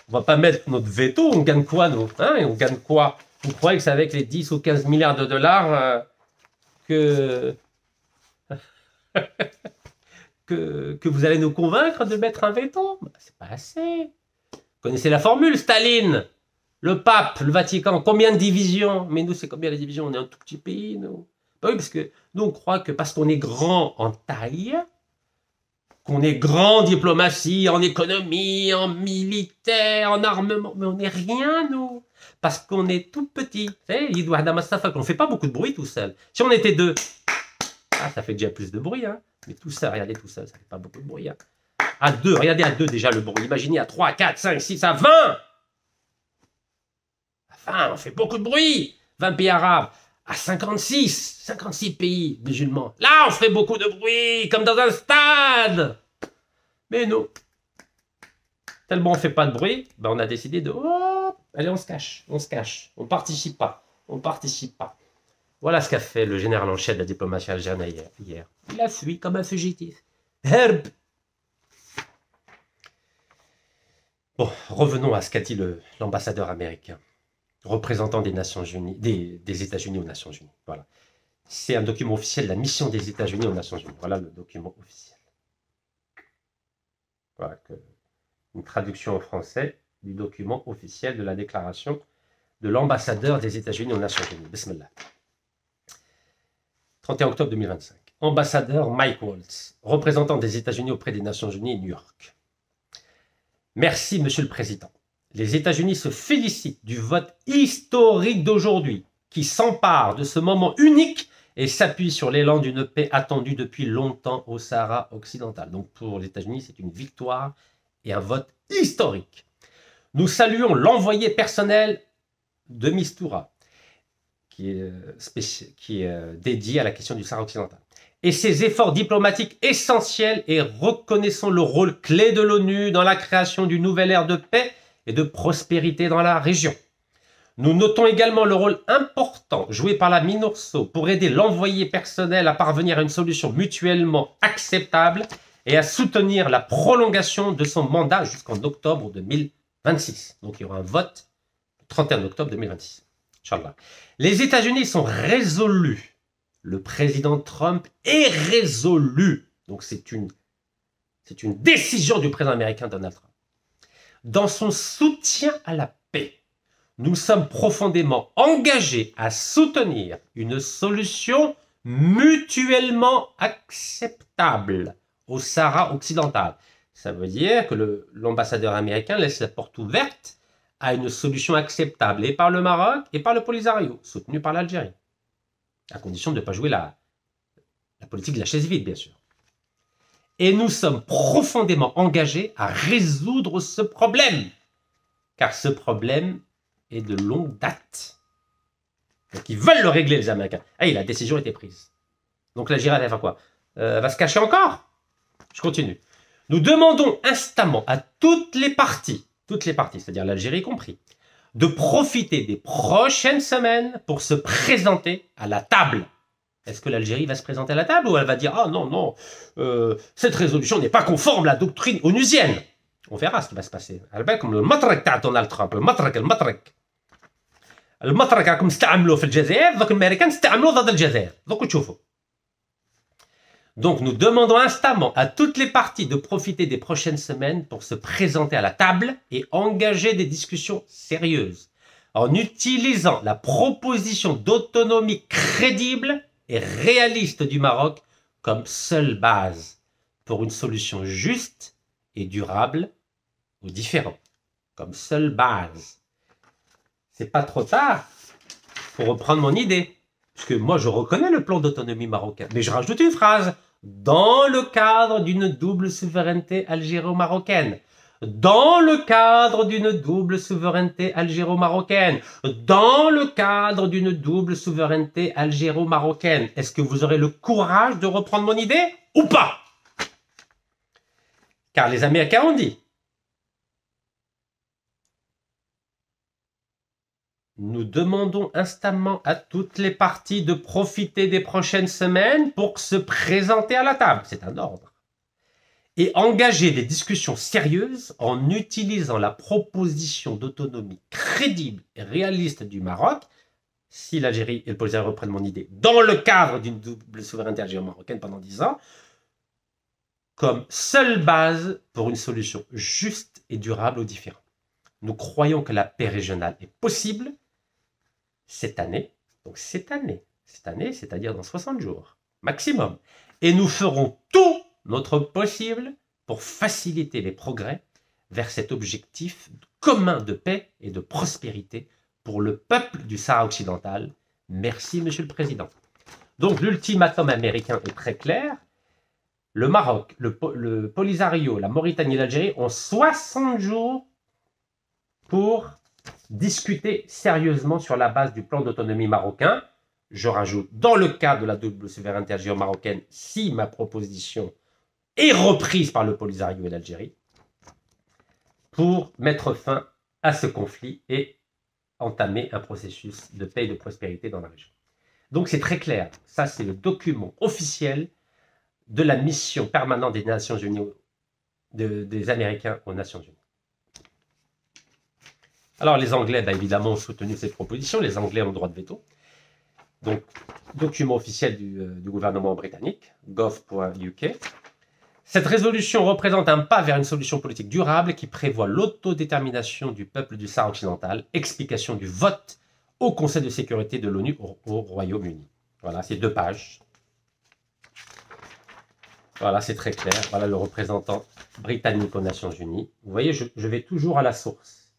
Speaker 1: va pas mettre notre veto, on gagne quoi, nous, hein? On gagne quoi? Vous croyez que c'est avec les 10 ou 15 milliards de dollars que vous allez nous convaincre de mettre un veto? Bah, c'est pas assez. Vous connaissez la formule, Staline, le pape, le Vatican, combien de divisions? Mais nous, c'est combien les divisions? On est un tout petit pays, nous. Bah oui, parce que nous, on croit que parce qu'on est grand en taille, qu'on est grand en diplomatie, en économie, en militaire, en armement, mais on n'est rien, nous. Parce qu'on est tout petit. Vous savez, Yidouhda Mustafa, qu'on ne fait pas beaucoup de bruit tout seul. Si on était deux, ah, ça fait déjà plus de bruit, hein. Mais tout ça, regardez tout seul, ça fait pas beaucoup de bruit. Hein. À deux, regardez à deux déjà le bruit. Imaginez à 3, 4, 5, 6, à 20. À 20, on fait beaucoup de bruit. 20 pays arabes. À 56 pays musulmans. Là, on ferait beaucoup de bruit, comme dans un stade. Mais non. Tellement on ne fait pas de bruit, ben on a décidé de... Oh, allez, on se cache. On participe pas. Voilà ce qu'a fait le général en chef de la diplomatie algérienne hier. Il a fui comme un fugitif. Herb. Bon, revenons à ce qu'a dit l'ambassadeur américain, représentant des Nations Unies, des États-Unis aux Nations Unies. Voilà. C'est un document officiel de la mission des États-Unis aux Nations Unies. Voilà le document officiel. Voilà, une traduction en français du document officiel de la déclaration de l'ambassadeur des États-Unis aux Nations Unies. Bismillah. 31 octobre 2025. Ambassadeur Mike Waltz, représentant des États-Unis auprès des Nations Unies, New York. Merci, Monsieur le Président. Les États-Unis se félicitent du vote historique d'aujourd'hui, qui s'empare de ce moment unique et s'appuie sur l'élan d'une paix attendue depuis longtemps au Sahara occidental. Donc pour les États-Unis, c'est une victoire et un vote historique. Nous saluons l'envoyé personnel de Mistura, qui est dédié à la question du Sahara occidental, et ses efforts diplomatiques essentiels, et reconnaissons le rôle clé de l'ONU dans la création d'une nouvelle ère de paix et de prospérité dans la région. Nous notons également le rôle important joué par la MINURSO pour aider l'envoyé personnel à parvenir à une solution mutuellement acceptable et à soutenir la prolongation de son mandat jusqu'en octobre 2026. Donc il y aura un vote le 31 octobre 2026. Inch'Allah. Les États-Unis sont résolus. Le président Trump est résolu. Donc c'est une décision du président américain Donald Trump. Dans son soutien à la paix, nous sommes profondément engagés à soutenir une solution mutuellement acceptable au Sahara occidental. Ça veut dire que l'ambassadeur américain laisse la porte ouverte à une solution acceptable et par le Maroc et par le Polisario, soutenu par l'Algérie, à condition de ne pas jouer la politique de la chaise vide, bien sûr. Et nous sommes profondément engagés à résoudre ce problème, car ce problème est de longue date. Donc ils veulent le régler, les Américains. Et la décision a été prise. Donc l'Algérie va faire quoi? Va se cacher encore? Je continue. Nous demandons instamment à toutes les parties, c'est-à-dire l'Algérie compris, de profiter des prochaines semaines pour se présenter à la table. Est-ce que l'Algérie va se présenter à la table ou elle va dire « Ah non, non, cette résolution n'est pas conforme à la doctrine onusienne ». On verra ce qui va se passer. Comme le matrak تاع Donald Trump, le matrak. المطرق راكم استعملوه في الجزائر دوك الامريكان استعملوه ضد الجزائر دوك تشوفوا. Donc nous demandons instamment à toutes les parties de profiter des prochaines semaines pour se présenter à la table et engager des discussions sérieuses en utilisant la proposition d'autonomie crédible et réaliste du Maroc comme seule base pour une solution juste et durable aux différends. Comme seule base. C'est pas trop tard pour reprendre mon idée. Parce que moi, je reconnais le plan d'autonomie marocain. Mais je rajoute une phrase. Dans le cadre d'une double souveraineté algéro-marocaine. dans le cadre d'une double souveraineté algéro-marocaine, dans le cadre d'une double souveraineté algéro-marocaine. Est-ce que vous aurez le courage de reprendre mon idée ou pas? Car les Américains ont dit. Nous demandons instamment à toutes les parties de profiter des prochaines semaines pour se présenter à la table. C'est un ordre. Et engager des discussions sérieuses en utilisant la proposition d'autonomie crédible et réaliste du Maroc, si l'Algérie et le Polisario reprennent mon idée, dans le cadre d'une double souveraineté algéro-marocaine pendant 10 ans, comme seule base pour une solution juste et durable aux différends. Nous croyons que la paix régionale est possible cette année, c'est-à-dire dans 60 jours, maximum. Et nous ferons tout notre possible pour faciliter les progrès vers cet objectif commun de paix et de prospérité pour le peuple du Sahara occidental. Merci, Monsieur le Président. Donc, l'ultimatum américain est très clair. Le Maroc, le Polisario, la Mauritanie et l'Algérie ont 60 jours pour discuter sérieusement sur la base du plan d'autonomie marocain. Je rajoute, dans le cadre de la double souveraineté algéro-marocaine, si ma proposition est reprise par le Polisario et l'Algérie, pour mettre fin à ce conflit et entamer un processus de paix et de prospérité dans la région. Donc c'est très clair, ça c'est le document officiel de la mission permanente des Nations Unies, des Américains aux Nations Unies. Alors les Anglais, évidemment, ont soutenu cette proposition, les Anglais ont le droit de veto. Donc, document officiel du gouvernement britannique, gov.uk. Cette résolution représente un pas vers une solution politique durable qui prévoit l'autodétermination du peuple du Sahara occidental, explication du vote au Conseil de sécurité de l'ONU au Royaume-Uni. Voilà, c'est 2 pages. Voilà, c'est très clair. Voilà le représentant britannique aux Nations Unies. Vous voyez, je vais toujours à la source.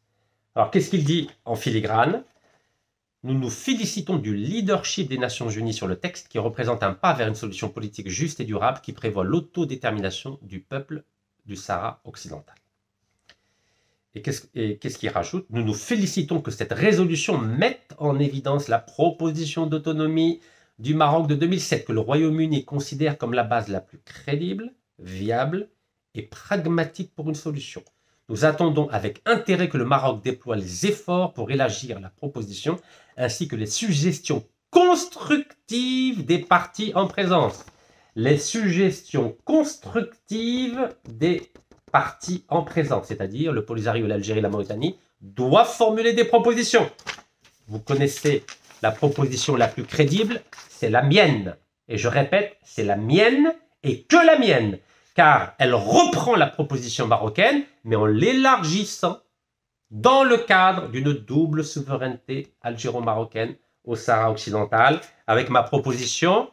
Speaker 1: Alors, qu'est-ce qu'il dit en filigrane? Nous nous félicitons du leadership des Nations Unies sur le texte qui représente un pas vers une solution politique juste et durable qui prévoit l'autodétermination du peuple du Sahara occidental. Et qu'est-ce qu'il rajoute? Nous nous félicitons que cette résolution mette en évidence la proposition d'autonomie du Maroc de 2007 que le Royaume-Uni considère comme la base la plus crédible, viable et pragmatique pour une solution. Nous attendons avec intérêt que le Maroc déploie les efforts pour élargir la proposition ainsi que les suggestions constructives des parties en présence. Les suggestions constructives des parties en présence, c'est-à-dire le Polisario, l'Algérie et la Mauritanie, doivent formuler des propositions. Vous connaissez la proposition la plus crédible, c'est la mienne. Et je répète, c'est la mienne et que la mienne. Car elle reprend la proposition marocaine, mais en l'élargissant dans le cadre d'une double souveraineté algéro-marocaine au Sahara occidental. Avec ma proposition,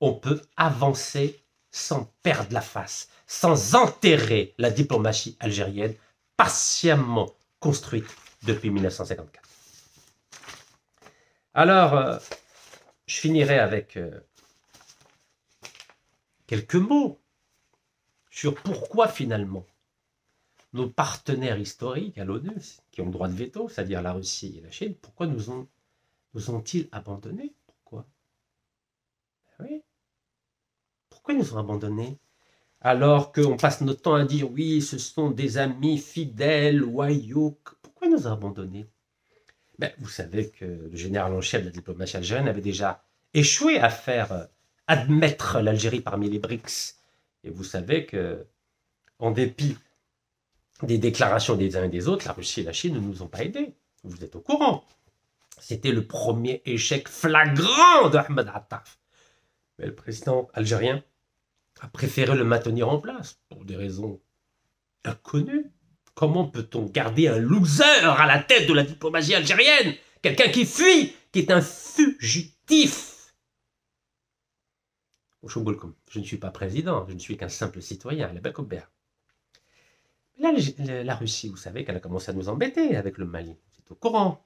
Speaker 1: on peut avancer sans perdre la face, sans enterrer la diplomatie algérienne patiemment construite depuis 1954. Alors, je finirai avec quelques mots sur pourquoi finalement nos partenaires historiques à l'ONU, qui ont le droit de veto, c'est-à-dire la Russie et la Chine, pourquoi nous ont-ils abandonnés? Pourquoi? Oui. Pourquoi ils nous ont abandonnés? Alors qu'on passe notre temps à dire oui, ce sont des amis fidèles, loyaux. Pourquoi ils nous ont abandonnés? Vous savez que le général en chef de la diplomatie algérienne avait déjà échoué à faire admettre l'Algérie parmi les BRICS. Et vous savez que, en dépit des déclarations des uns et des autres, la Russie et la Chine ne nous ont pas aidés. Vous êtes au courant. C'était le premier échec flagrant d'Ahmed Attaf. Mais le président algérien a préféré le maintenir en place pour des raisons inconnues. Comment peut-on garder un loser à la tête de la diplomatie algérienne? Quelqu'un qui fuit, qui est un fugitif. Je ne suis pas président, je ne suis qu'un simple citoyen, Là, la Russie, vous savez qu'elle a commencé à nous embêter avec le Mali. C'est au courant.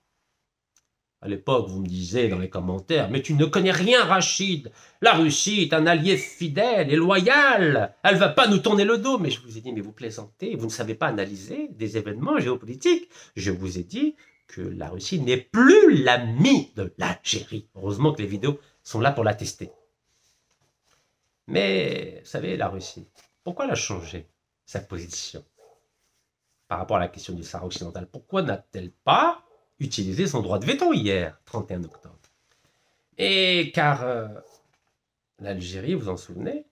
Speaker 1: À l'époque, vous me disiez dans les commentaires, mais tu ne connais rien, Rachid. La Russie est un allié fidèle et loyal. Elle ne va pas nous tourner le dos. Mais je vous ai dit, mais vous plaisantez, vous ne savez pas analyser des événements géopolitiques. Je vous ai dit que la Russie n'est plus l'ami de l'Algérie. Heureusement que les vidéos sont là pour l'attester. Mais, vous savez, la Russie, pourquoi elle a changé sa position par rapport à la question du Sahara occidental? Pourquoi n'a-t-elle pas utilisé son droit de veto hier, 31 octobre? Et car l'Algérie, vous en souvenez,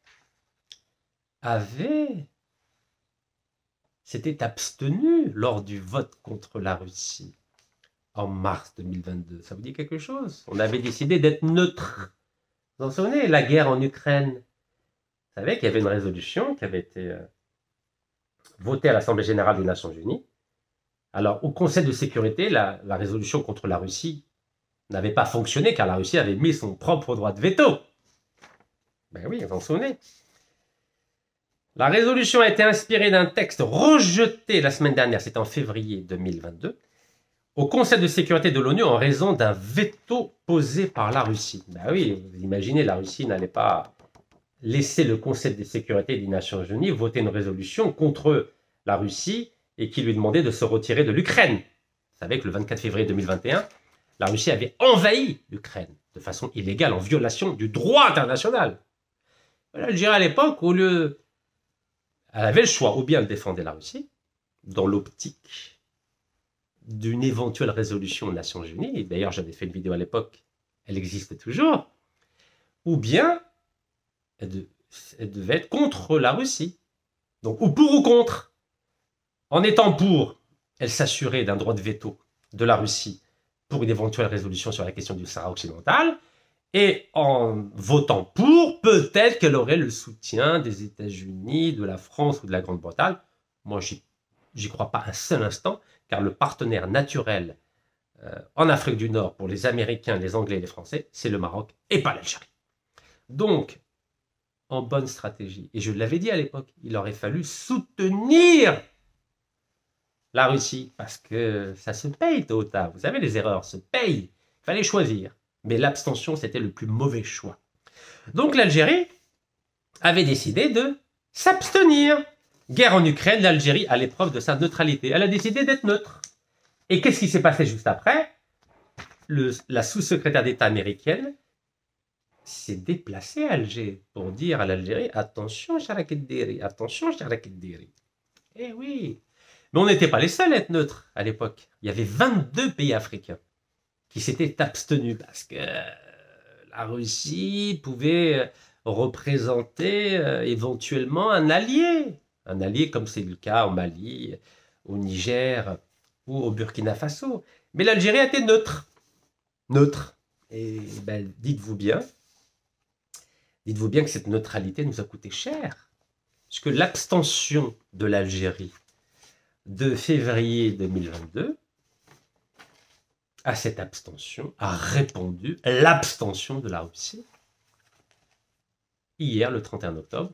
Speaker 1: s'était abstenue lors du vote contre la Russie en mars 2022. Ça vous dit quelque chose? On avait décidé d'être neutre. Vous en souvenez, la guerre en Ukraine. Vous savez qu'il y avait une résolution qui avait été votée à l'Assemblée générale des Nations unies. Alors, au Conseil de sécurité, la résolution contre la Russie n'avait pas fonctionné car la Russie avait mis son propre droit de veto. Ben oui, vous en souvenez. La résolution a été inspirée d'un texte rejeté la semaine dernière, c'était en février 2022, au Conseil de sécurité de l'ONU en raison d'un veto posé par la Russie. Ben oui, vous imaginez, la Russie n'allait pas laisser le Conseil de sécurité des Nations unies voter une résolution contre la Russie et qui lui demandait de se retirer de l'Ukraine. Vous savez que le 24 février 2021, la Russie avait envahi l'Ukraine de façon illégale, en violation du droit international. L'Algérie, à l'époque, au lieu... Elle avait le choix, ou bien elle défendait la Russie, dans l'optique d'une éventuelle résolution aux Nations Unies, et d'ailleurs j'avais fait une vidéo à l'époque, elle existe toujours, ou bien elle devait être contre la Russie. Donc, ou pour ou contre. En étant pour, elle s'assurait d'un droit de veto de la Russie pour une éventuelle résolution sur la question du Sahara occidental, et en votant pour, peut-être qu'elle aurait le soutien des États-Unis, de la France ou de la Grande-Bretagne. Moi, j'y crois pas un seul instant, car le partenaire naturel en Afrique du Nord pour les Américains, les Anglais et les Français, c'est le Maroc et pas l'Algérie. Donc, en bonne stratégie, et je l'avais dit à l'époque, il aurait fallu soutenir la Russie, parce que ça se paye tôt ou tard. Vous savez, les erreurs se payent. Il fallait choisir. Mais l'abstention, c'était le plus mauvais choix. Donc l'Algérie avait décidé de s'abstenir. Guerre en Ukraine, l'Algérie à l'épreuve de sa neutralité. Elle a décidé d'être neutre. Et qu'est-ce qui s'est passé juste après? La sous-secrétaire d'État américaine s'est déplacée à Alger pour dire à l'Algérie « Attention, Charak el-Deri, attention, Charak el-Deri ». Eh oui. Mais on n'était pas les seuls à être neutres à l'époque. Il y avait 22 pays africains qui s'étaient abstenus parce que la Russie pouvait représenter éventuellement un allié comme c'est le cas au Mali, au Niger ou au Burkina Faso. Mais l'Algérie était neutre. Et ben, dites-vous bien que cette neutralité nous a coûté cher. Parce que l'abstention de l'Algérie de février 2022, à cette abstention a répondu l'abstention de la Russie hier, le 31 octobre,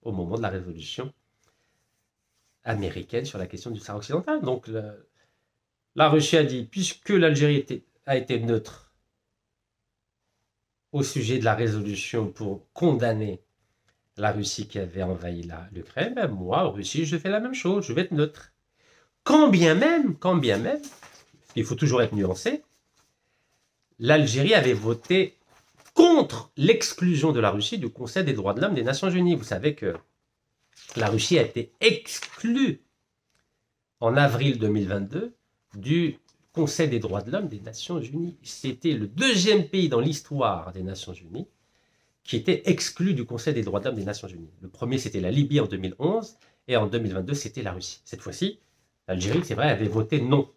Speaker 1: au moment de la résolution américaine sur la question du Sahara occidental. Donc la Russie a dit, puisque l'Algérie a été neutre au sujet de la résolution pour condamner la Russie qui avait envahi l'Ukraine, ben moi, Russie, je fais la même chose, je vais être neutre. Quand bien même, il faut toujours être nuancé, l'Algérie avait voté contre l'exclusion de la Russie du Conseil des droits de l'homme des Nations Unies. Vous savez que la Russie a été exclue en avril 2022 du Conseil des droits de l'homme des Nations Unies. C'était le deuxième pays dans l'histoire des Nations Unies qui était exclu du Conseil des droits de l'homme des Nations Unies. Le premier, c'était la Libye en 2011, et en 2022, c'était la Russie. Cette fois-ci, l'Algérie, c'est vrai, avait voté non.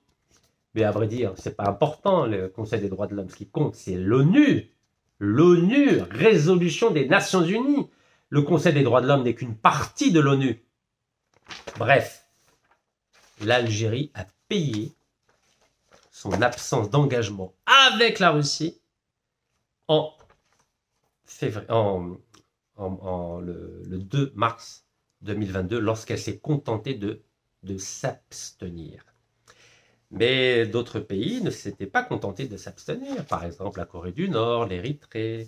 Speaker 1: Mais à vrai dire, c'est pas important, le Conseil des droits de l'homme. Ce qui compte, c'est l'ONU. L'ONU, résolution des Nations Unies. Le Conseil des droits de l'homme n'est qu'une partie de l'ONU. Bref, l'Algérie a payé son absence d'engagement avec la Russie le 2 mars 2022, lorsqu'elle s'est contentée de s'abstenir. Mais d'autres pays ne s'étaient pas contentés de s'abstenir. Par exemple, la Corée du Nord, l'Érythrée,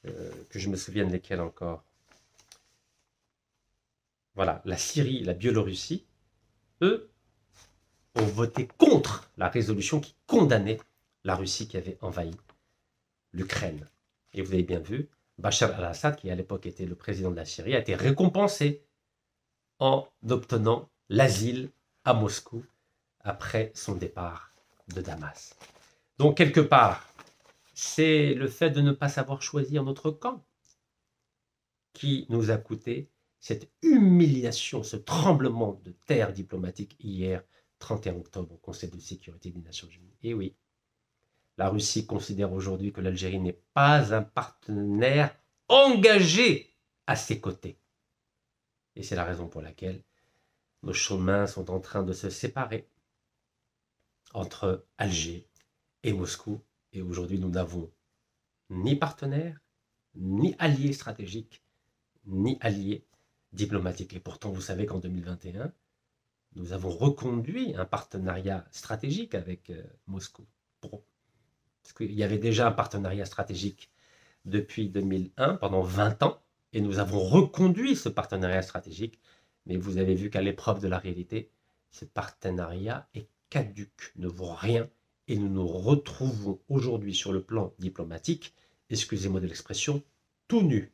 Speaker 1: que je me souvienne lesquels encore. Voilà, la Syrie, la Biélorussie, eux, ont voté contre la résolution qui condamnait la Russie qui avait envahi l'Ukraine. Et vous avez bien vu, Bachar al-Assad, qui à l'époque était le président de la Syrie, a été récompensé en obtenant l'asile à Moscou après son départ de Damas. Donc, quelque part, c'est le fait de ne pas savoir choisir notre camp qui nous a coûté cette humiliation, ce tremblement de terre diplomatique hier, 31 octobre, au Conseil de sécurité des Nations Unies. Et oui, la Russie considère aujourd'hui que l'Algérie n'est pas un partenaire engagé à ses côtés. Et c'est la raison pour laquelle nos chemins sont en train de se séparer entre Alger et Moscou. Et aujourd'hui, nous n'avons ni partenaire, ni allié stratégique, ni allié diplomatique. Et pourtant, vous savez qu'en 2021, nous avons reconduit un partenariat stratégique avec Moscou. Parce qu'il y avait déjà un partenariat stratégique depuis 2001, pendant 20 ans, et nous avons reconduit ce partenariat stratégique. Mais vous avez vu qu'à l'épreuve de la réalité, ce partenariat est caduc, ne vaut rien, et nous nous retrouvons aujourd'hui sur le plan diplomatique, excusez-moi de l'expression, tout nus.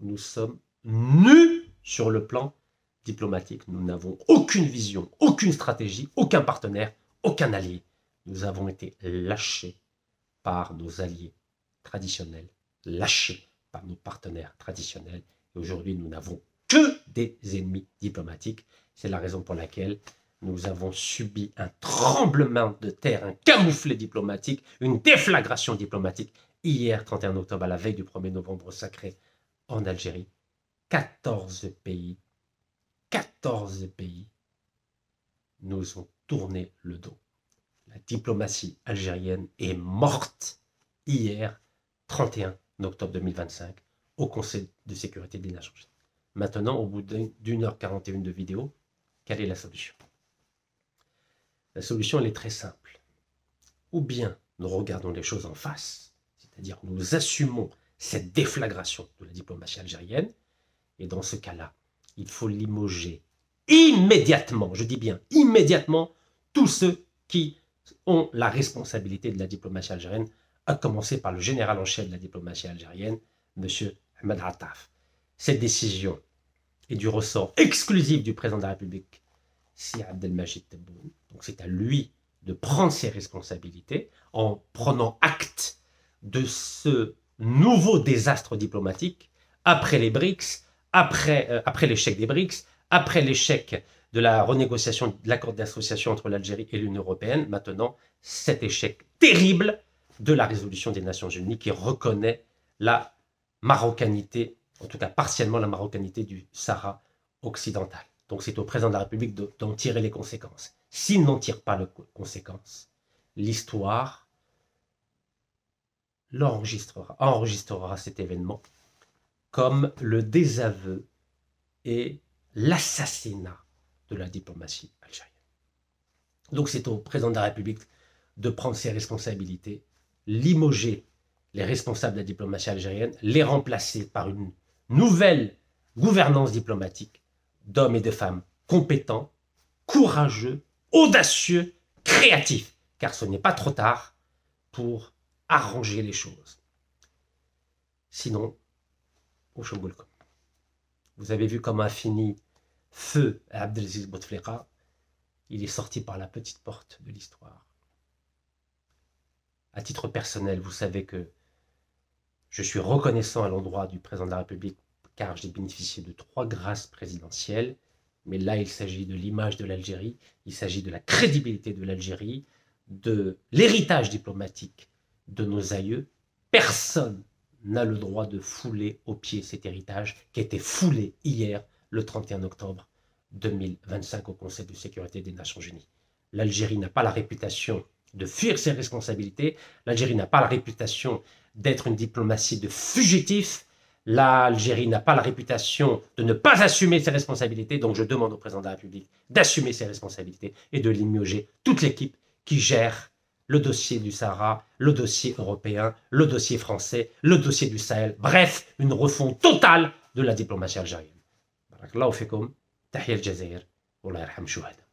Speaker 1: Nous sommes nus sur le plan diplomatique. Nous n'avons aucune vision, aucune stratégie, aucun partenaire, aucun allié. Nous avons été lâchés par nos alliés traditionnels, lâchés par nos partenaires traditionnels. Et aujourd'hui, nous n'avons que des ennemis diplomatiques. C'est la raison pour laquelle nous avons subi un tremblement de terre, un camouflet diplomatique, une déflagration diplomatique. Hier, 31 octobre, à la veille du 1er novembre sacré, en Algérie, 14 pays nous ont tourné le dos. La diplomatie algérienne est morte hier, 31 octobre 2025, au Conseil de sécurité des Nations Unies. Maintenant, au bout d'1h41 de vidéo, quelle est la solution? La solution, elle est très simple. Ou bien nous regardons les choses en face, c'est-à-dire nous assumons cette déflagration de la diplomatie algérienne, et dans ce cas-là, il faut limoger immédiatement, je dis bien immédiatement, tous ceux qui ont la responsabilité de la diplomatie algérienne, à commencer par le général en chef de la diplomatie algérienne, M. Ahmed Attaf. Cette décision est du ressort exclusif du président de la République, Si Abdelmajid Tebboune. Donc c'est à lui de prendre ses responsabilités en prenant acte de ce nouveau désastre diplomatique après les BRICS, après l'échec des BRICS, après l'échec de la renégociation de l'accord d'association entre l'Algérie et l'Union européenne. Maintenant, cet échec terrible de la résolution des Nations Unies qui reconnaît la marocanité, en tout cas partiellement la marocanité du Sahara occidental. Donc c'est au président de la République d'en tirer les conséquences. S'il n'en tire pas les conséquences, l'histoire enregistrera cet événement comme le désaveu et l'assassinat de la diplomatie algérienne. Donc c'est au président de la République de prendre ses responsabilités, limoger les responsables de la diplomatie algérienne, les remplacer par une nouvelle gouvernance diplomatique d'hommes et de femmes compétents, courageux, audacieux, créatifs, car ce n'est pas trop tard pour arranger les choses. Sinon, au Chomboulkom. Vous avez vu comment a fini feu Abdelaziz Bouteflika. Il est sorti par la petite porte de l'histoire. À titre personnel, vous savez que je suis reconnaissant à l'endroit du président de la République car j'ai bénéficié de 3 grâces présidentielles. Mais là, il s'agit de l'image de l'Algérie, il s'agit de la crédibilité de l'Algérie, de l'héritage diplomatique de nos aïeux. Personne n'a le droit de fouler aux pieds cet héritage qui a été foulé hier, le 31 octobre 2025, au Conseil de sécurité des Nations Unies. L'Algérie n'a pas la réputation de fuir ses responsabilités. L'Algérie n'a pas la réputation d'être une diplomatie de fugitifs. L'Algérie n'a pas la réputation de ne pas assumer ses responsabilités, donc je demande au président de la République d'assumer ses responsabilités et de limoger toute l'équipe qui gère le dossier du Sahara, le dossier européen, le dossier français, le dossier du Sahel. Bref, une refonte totale de la diplomatie algérienne. Barakallahu fikum, tahiyya al-Jazair, wallah yarham shuhada.